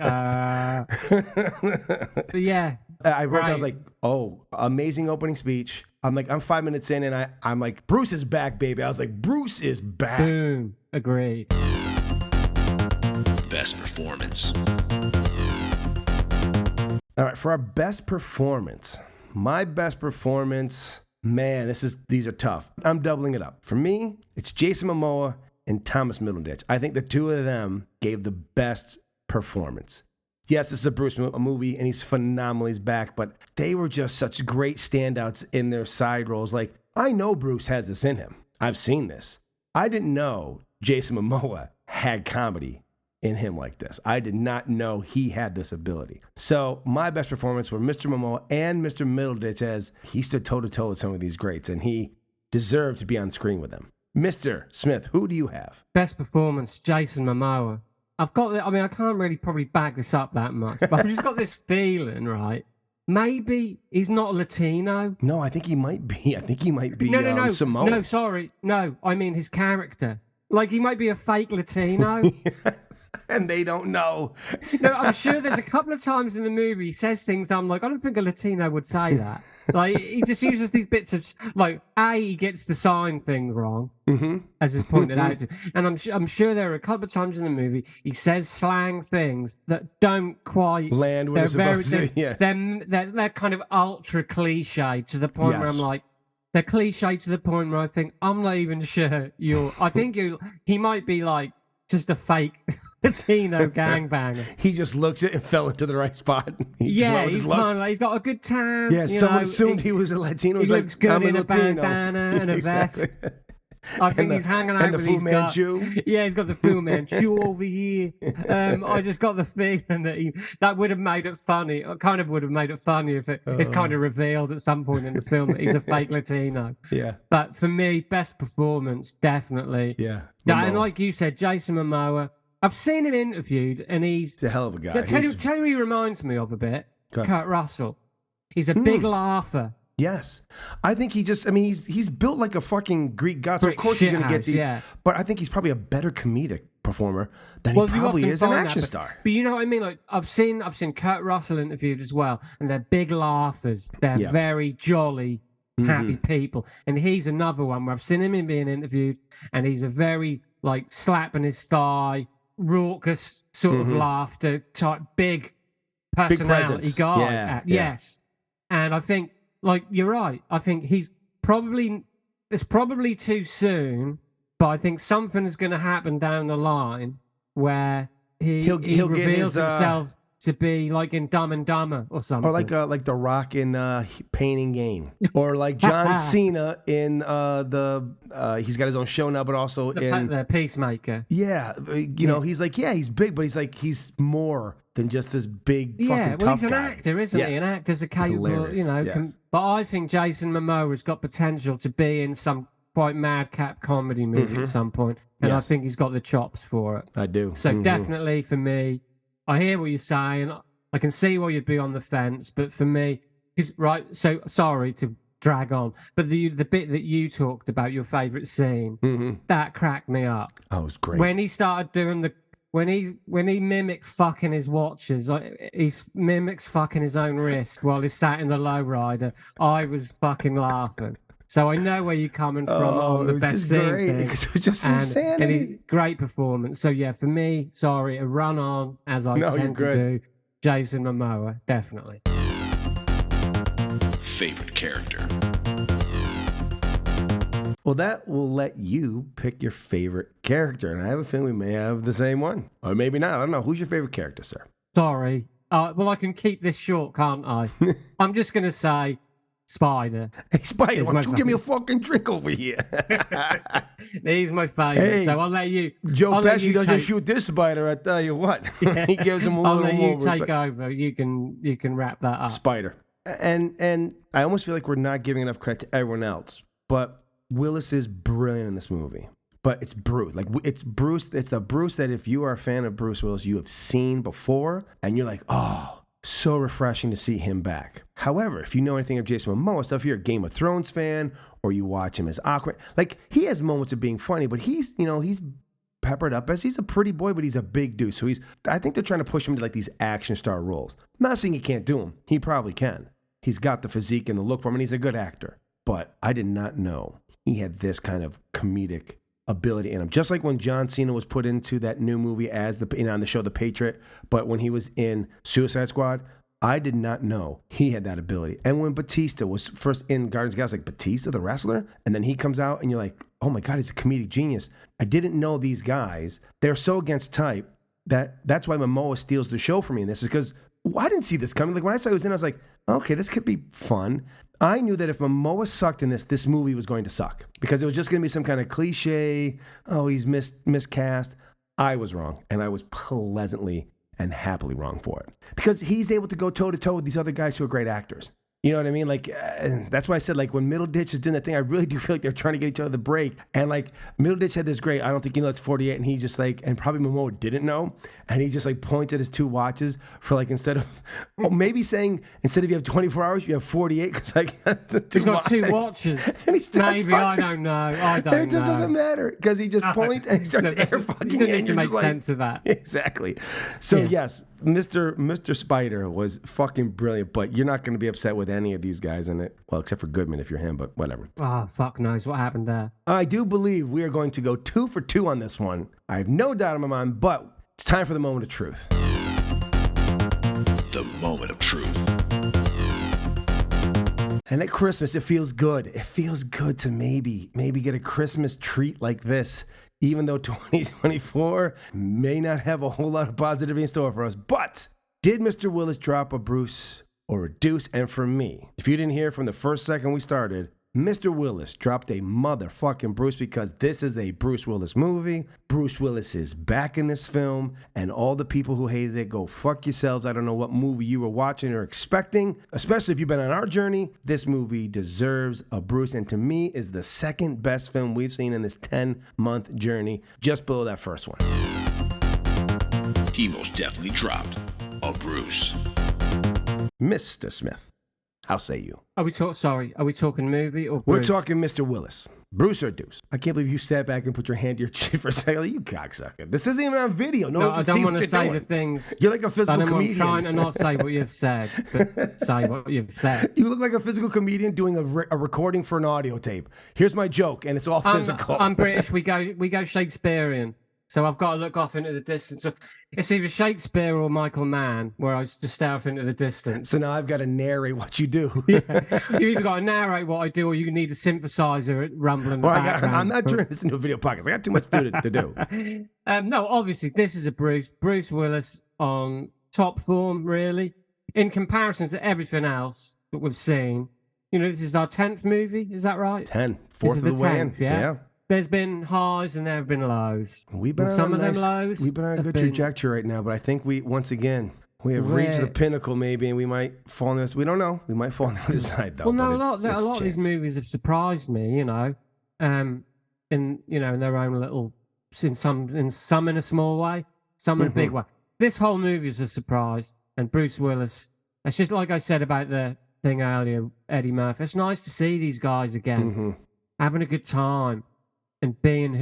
But yeah. I wrote down, I was like, oh, amazing opening speech. I'm like, I'm 5 minutes in, and I'm like, Bruce is back, baby. I was like, Bruce is back. Boom. Agreed. Best performance. All right, for our best performance, my best performance, man, these are tough. I'm doubling it up. For me, it's Jason Momoa and Thomas Middleditch. I think the two of them gave the best performance. Yes, this is a Bruce movie, and he's phenomenal. He's back, but they were just such great standouts in their side roles. Like, I know Bruce has this in him. I've seen this. I didn't know Jason Momoa had comedy in him like this. I did not know he had this ability. So my best performance were Mr. Momoa and Mr. Middleditch, as he stood toe-to-toe with some of these greats, and he deserved to be on screen with them. Mr. Smith, who do you have? Best performance, Jason Momoa. I've got, I mean, I can't really probably back this up that much, but I've just got this feeling, right? Maybe he's not Latino. No, I think he might be. I think he might be no. Samoan. No, sorry. No, I mean his character. Like, he might be a fake Latino. And they don't know. No, I'm sure there's a couple of times in the movie he says things I'm like, I don't think a Latino would say that. Like, he just uses these bits of, like, he gets the sign thing wrong, as is pointed out. And I'm sure there are a couple of times in the movie he says slang things that don't quite land where they're supposed to. Yes. They're kind of ultra cliche to the point where I'm like, they're cliche to the point where I think, I'm not even sure he might be like just a fake Latino gangbanger. He just looks at it and fell into the right spot. He's got a good time. Yeah, someone assumed he was a Latino. He looks good in a bandana and a vest. I think he's hanging out with Fu Manchu. Yeah, he's got the Fu Manchu over here. I just got the feeling that would have made it funny. It kind of would have made it funny if it's kind of revealed at some point in the film that he's a fake Latino. Yeah. But for me, best performance, definitely. Yeah. And like you said, Jason Momoa. I've seen him interviewed, and he's a hell of a guy. Tell you who he reminds me of a bit. Kurt Russell. He's a big laugher. Yes. I think he's built like a fucking Greek god, so of course he's going to get these. Yeah. But I think he's probably a better comedic performer than he probably is an action star. But you know what I mean? Like, I've seen Kurt Russell interviewed as well, and they're big laughers. They're very jolly, happy people. And he's another one where I've seen him being interviewed, and he's a very, like, slapping his thigh, raucous sort of laughter type, big personality guy. Yes. And I think, like, you're right. I think it's probably too soon, but I think something's going to happen down the line where he reveals himself to be like in Dumb and Dumber or something. Or like The Rock in Pain and Gain. Or like John Cena in he's got his own show now, but also in the Peacemaker. Yeah. You know, he's like, he's big, but he's more than just this big fucking tough guy. He's an actor, isn't he? And actors are capable, but I think Jason Momoa's got potential to be in some quite madcap comedy movie at some point. And I think he's got the chops for it. I do. So definitely for me, I hear what you're saying. I can see why you'd be on the fence, but for me, so sorry to drag on, but the bit that you talked about, your favourite scene, that cracked me up. Oh, it was great. When he started doing when he mimicked fucking his watches, he mimics fucking his own wrist while he's sat in the lowrider, I was fucking laughing. So I know where you're coming from on the best scene thing. Because it was just insanity. And great performance. So yeah, for me, sorry, a run on, as I tend to do. Jason Momoa, definitely. Favorite character. Well, that will let you pick your favorite character. And I have a feeling we may have the same one. Or maybe not. I don't know. Who's your favorite character, sir? Sorry. Well, I can keep this short, can't I? I'm just going to say Spider. Hey, Spider, why don't you give me a fucking drink over here? He's my favorite, hey, so I'll let you. Joe Pesci doesn't shoot this Spider, I tell you what. Yeah. He gives him a little more. I'll let you take over. You can wrap that up. Spider. And I almost feel like we're not giving enough credit to everyone else. But Willis is brilliant in this movie. But it's Bruce. Like, it's Bruce. It's a Bruce that if you are a fan of Bruce Willis, you have seen before. And you're like, oh, so refreshing to see him back. However, if you know anything of Jason Momoa stuff, if you're a Game of Thrones fan or you watch him as Aquaman, like, he has moments of being funny, but he's peppered up as he's a pretty boy, but he's a big dude. So I think they're trying to push him to like these action star roles. I'm not saying he can't do them. He probably can. He's got the physique and the look for him, and he's a good actor. But I did not know he had this kind of comedic ability in him. Just like when John Cena was put into that new movie as on the show The Patriot, but when he was in Suicide Squad, I did not know he had that ability. And when Batista was first in Guardians of the Galaxy, like, Batista, the wrestler, and then he comes out and you're like, oh my God, he's a comedic genius. I didn't know these guys. They're so against type that's why Momoa steals the show for me. And this is because I didn't see this coming. Like, when I saw he was in, I was like, okay, this could be fun. I knew that if Momoa sucked in this movie was going to suck because it was just going to be some kind of cliche, oh, he's miscast. I was wrong, and I was pleasantly and happily wrong for it because he's able to go toe-to-toe with these other guys who are great actors. You know what I mean? Like, that's why I said, like, when Middleditch is doing that thing, I really do feel like they're trying to get each other the break. And, like, Middleditch had this great, I don't think you know it's 48, and he just, like, and probably Momoa didn't know, and he just, like, points at his two watches for, like, instead of, maybe saying, instead of you have 24 hours, you have 48, because, like, he's got two watches. And he maybe, I don't know. It just doesn't matter, because he just points and he starts air fucking you need to make sense of that. Exactly. So, yes, Mr. Spider was fucking brilliant, but you're not going to be upset with any of these guys in it. Well, except for Goodman if you're him, but whatever. Oh, fuck knows what happened there. I do believe we are going to go 2 for 2 on this one. I have no doubt in my mind, but it's time for the moment of truth. The moment of truth. And at Christmas, it feels good. It feels good to maybe get a Christmas treat like this. Even though 2024 may not have a whole lot of positivity in store for us. But did Mr. Willis drop a Bruce or a Deuce? And for me, if you didn't hear from the first second we started, Mr. Willis dropped a motherfucking Bruce because this is a Bruce Willis movie. Bruce Willis is back in this film, and all the people who hated it, go fuck yourselves. I don't know what movie you were watching or expecting, especially if you've been on our journey. This movie deserves a Bruce, and to me is the second best film we've seen in this 10-month journey, just below that first one. He most definitely dropped a Bruce. Mr. Smith. How say you? Are we talking movie or Bruce? We're talking Mr. Willis. Bruce or Deuce? I can't believe you sat back and put your hand to your chin for a second. Like, you cocksucker. This isn't even on video. No one can see what you're doing. I don't want to say the things. You're like a physical comedian. I'm trying to not say what you've said, but say what you've said. You look like a physical comedian doing a recording for an audio tape. Here's my joke, and it's all physical. I'm British. We go Shakespearean. So I've got to look off into the distance. So it's either Shakespeare or Michael Mann, where I just stare off into the distance. So now I've got to narrate what you do. Yeah. You either got to narrate what I do, or you need a synthesizer rumbling in the background. I'm not turning this into a video podcast. I got too much to do. No, obviously, this is a Bruce Willis on top form, really. In comparison to everything else that we've seen. You know, this is our 10th movie, is that right? 10. Fourth of the way in. Yeah. There's been highs and there have been lows. We've been on them lows. We've been on a good trajectory right now, but I think we have reached the pinnacle maybe, and we might fall on this. We don't know. We might fall on the other side though. Well, no, a lot of these movies have surprised me. You know, in their own little, in some in a small way, some in a big way. This whole movie is a surprise, and Bruce Willis. It's just like I said about the thing earlier, Eddie Murphy. It's nice to see these guys again, having a good time. And being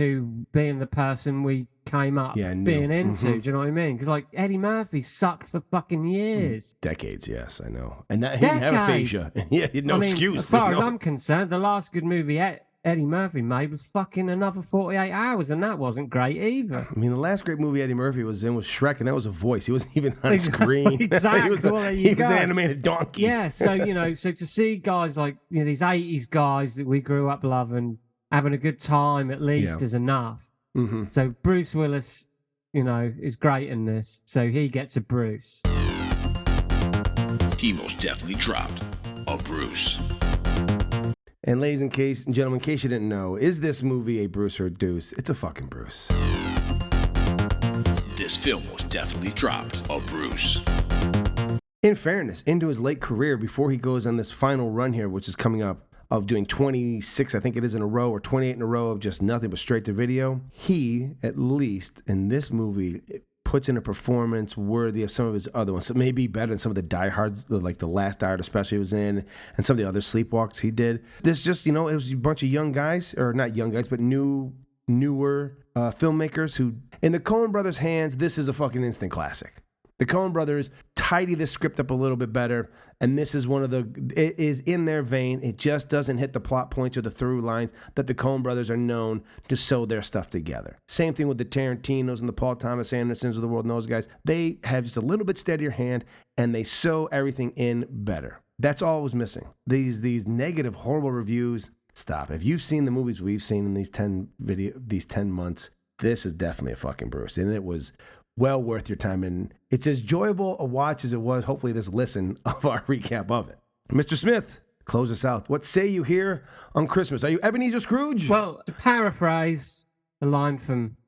the person we came up being into, do you know what I mean? Because, like, Eddie Murphy sucked for fucking years. Decades, yes, I know. And that he didn't have aphasia. Yeah, he had no excuse. As far as I'm concerned, the last good movie Eddie Murphy made was fucking Another 48 Hours, and that wasn't great either. I mean, the last great movie Eddie Murphy was in was Shrek, and that was a voice. He wasn't even on screen. Exactly. He was an animated donkey. Yeah, so, so to see guys like, these 80s guys that we grew up loving, having a good time at least is enough. Mm-hmm. So Bruce Willis, is great in this. So he gets a Bruce. He most definitely dropped a Bruce. And ladies and gentlemen, in case you didn't know, is this movie a Bruce or a Deuce? It's a fucking Bruce. This film most definitely dropped a Bruce. In fairness, into his late career, before he goes on this final run here, which is coming up, of doing 26, I think it is in a row, or 28 in a row of just nothing but straight to video, he, at least in this movie, puts in a performance worthy of some of his other ones. So maybe better than some of the Die Hards, like the last Die Hard especially was in, and some of the other sleepwalks he did. This just, it was a bunch of young guys, or not young guys, but newer filmmakers who, in the Coen brothers' hands, this is a fucking instant classic. The Coen brothers tidy this script up a little bit better, and this is it is in their vein. It just doesn't hit the plot points or the through lines that the Coen brothers are known to sew their stuff together. Same thing with the Tarantinos and the Paul Thomas Andersons of the world and those guys. They have just a little bit steadier hand, and they sew everything in better. That's all was missing. These negative, horrible reviews, stop. If you've seen the movies we've seen in these 10 months, this is definitely a fucking Bruce, and it was well worth your time, and it's as enjoyable a watch as it was, hopefully, this listen of our recap of it. Mr. Smith, close us out. What say you here on Christmas? Are you Ebenezer Scrooge? Well, to paraphrase a line from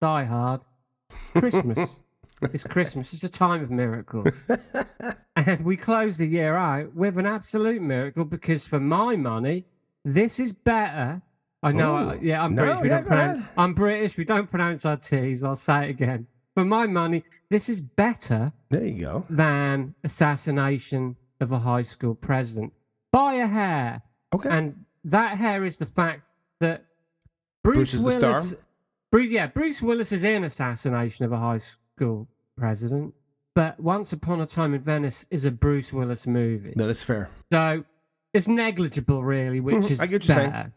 Die Hard, it's Christmas. It's Christmas. It's a time of miracles. And we close the year out with an absolute miracle, because for my money, this is better. I know, I'm British. I'm British. We don't pronounce our T's. I'll say it again. For my money, this is better. There you go. Than Assassination of a High School President by a hair. Okay. And that hair is the fact that Bruce is Willis, the star. Bruce Willis is in Assassination of a High School President, but Once Upon a Time in Venice is a Bruce Willis movie. That is fair. So it's negligible, really, which is I get what you're better. saying.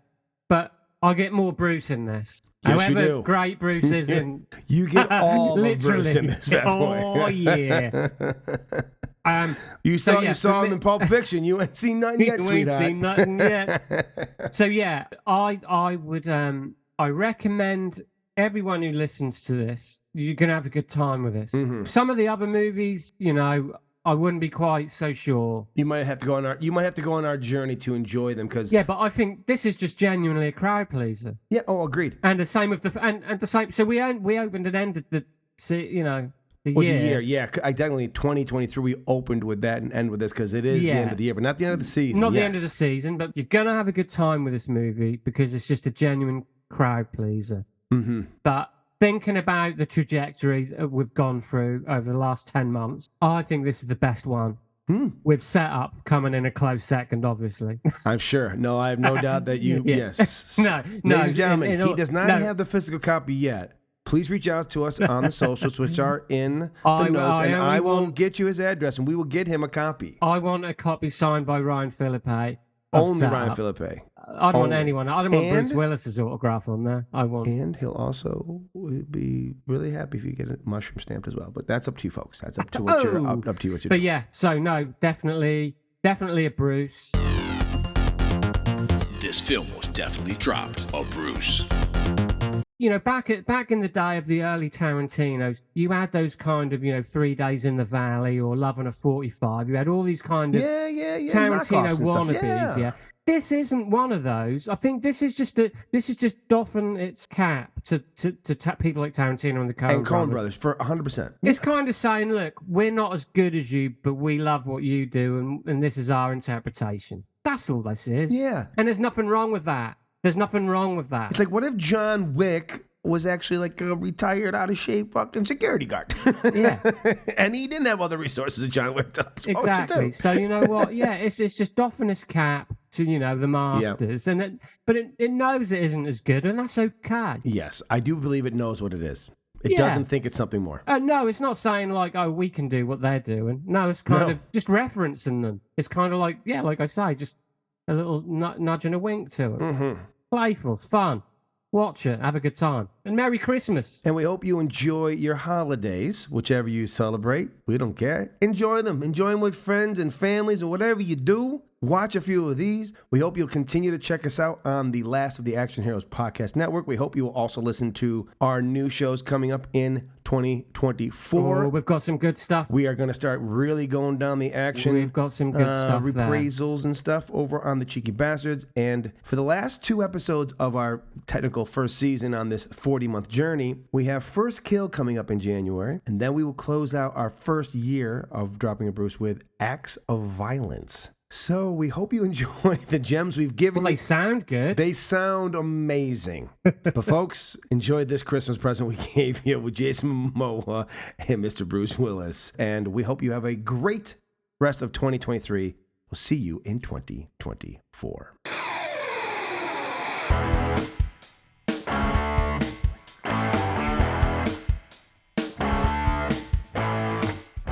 But I get more Bruce in this. Yes, However you do. Great Bruce is in... You get all of Bruce in this bad boy. Oh, yeah. You saw him in Pulp Fiction. You ain't seen nothing yet, sweetheart. You ain't seen nothing yet. So, yeah, I would... I recommend everyone who listens to this, you're going to have a good time with this. Mm-hmm. Some of the other movies, I wouldn't be quite so sure. You might have to go on our journey to enjoy them, because but I think this is just genuinely a crowd pleaser. Yeah. Oh, agreed. And the same with the same. So we opened and ended the year. The year. Yeah, I definitely 2023. We opened with that and end with this, because it is the end of the year, but not the end of the season. Not the end of the season, but you're gonna have a good time with this movie because it's just a genuine crowd pleaser. Mm-hmm. But thinking about the trajectory that we've gone through over the last 10 months, I think this is the best one. With Setup coming in a close second, obviously. I'm sure. No, I have no doubt that you... Yes. No. Ladies and gentlemen, he does not have the physical copy yet. Please reach out to us on the socials, which are in the notes, and I will get you his address, and we will get him a copy. I want a copy signed by Ryan Philippe. Only Ryan Philippe. I don't want anyone. I don't want Bruce Willis's autograph on there. I want. And he'll also be really happy if you get it mushroom stamped as well. But that's up to you, folks. That's up to what you're up to. What you do. But yeah, so no, definitely a Bruce. This film was definitely dropped a Bruce. Back in the day of the early Tarantinos, you had those kind of 3 Days in the Valley or Love on a 45. You had all these kind of Tarantino wannabes. Yeah. This isn't one of those. I think this is just doffing its cap to people like Tarantino and the Coen brothers for 100%. It's kind of saying, look, we're not as good as you, but we love what you do, and this is our interpretation. That's all this is. Yeah. And there's nothing wrong with that. There's nothing wrong with that. It's like, what if John Wick was actually like a retired, out of shape fucking security guard? Yeah. And he didn't have all the resources that John Wick does. Exactly. So you know what? Yeah, it's just doffing its cap to the masters, but it knows it isn't as good, and that's okay. Yes, I do believe it knows what it is. It doesn't think it's something more. No, it's not saying like, oh, we can do what they're doing. No, it's kind of just referencing them. It's kind of like, like I say, just a little nudge and a wink to it. Mm-hmm. Playful, it's fun. Watch it, have a good time, and Merry Christmas. And we hope you enjoy your holidays, whichever you celebrate. We don't care. Enjoy them. Enjoy them with friends and families, or whatever you do. watch a few of these. We hope you'll continue to check us out on the Last of the Action Heroes podcast network. We hope you will also listen to our new shows coming up in 2024. Oh, we've got some good stuff. We are going to start really going down the action. We've got some good stuff reprisals and stuff over on the Cheeky Basterds. And for the last 2 episodes of our technical first season on this 40-month journey, we have First Kill coming up in January. And then we will close out our first year of Dropping a Bruce with Acts of Violence. So we hope you enjoy the gems we've given you. They sound good. They sound amazing. But folks, enjoy this Christmas present we gave you with Jason Momoa and Mr. Bruce Willis. And we hope you have a great rest of 2023. We'll see you in 2024.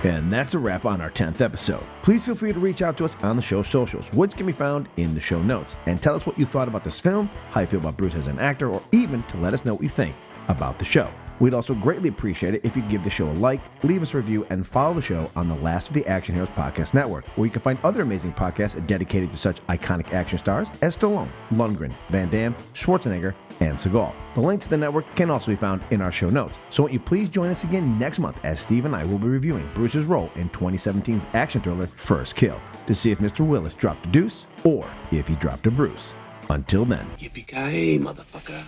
And that's a wrap on our 10th episode. Please feel free to reach out to us on the show's socials, which can be found in the show notes, and tell us what you thought about this film, how you feel about Bruce as an actor, or even to let us know what you think about the show. We'd also greatly appreciate it if you give the show a like, leave us a review, and follow the show on the Last of the Action Heroes podcast network, where you can find other amazing podcasts dedicated to such iconic action stars as Stallone, Lundgren, Van Damme, Schwarzenegger, and Seagal. The link to the network can also be found in our show notes. So won't you please join us again next month as Steve and I will be reviewing Bruce's role in 2017's action thriller First Kill to see if Mr. Willis dropped a deuce or if he dropped a Bruce. Until then. Yippee Ki-Yay, motherfucker.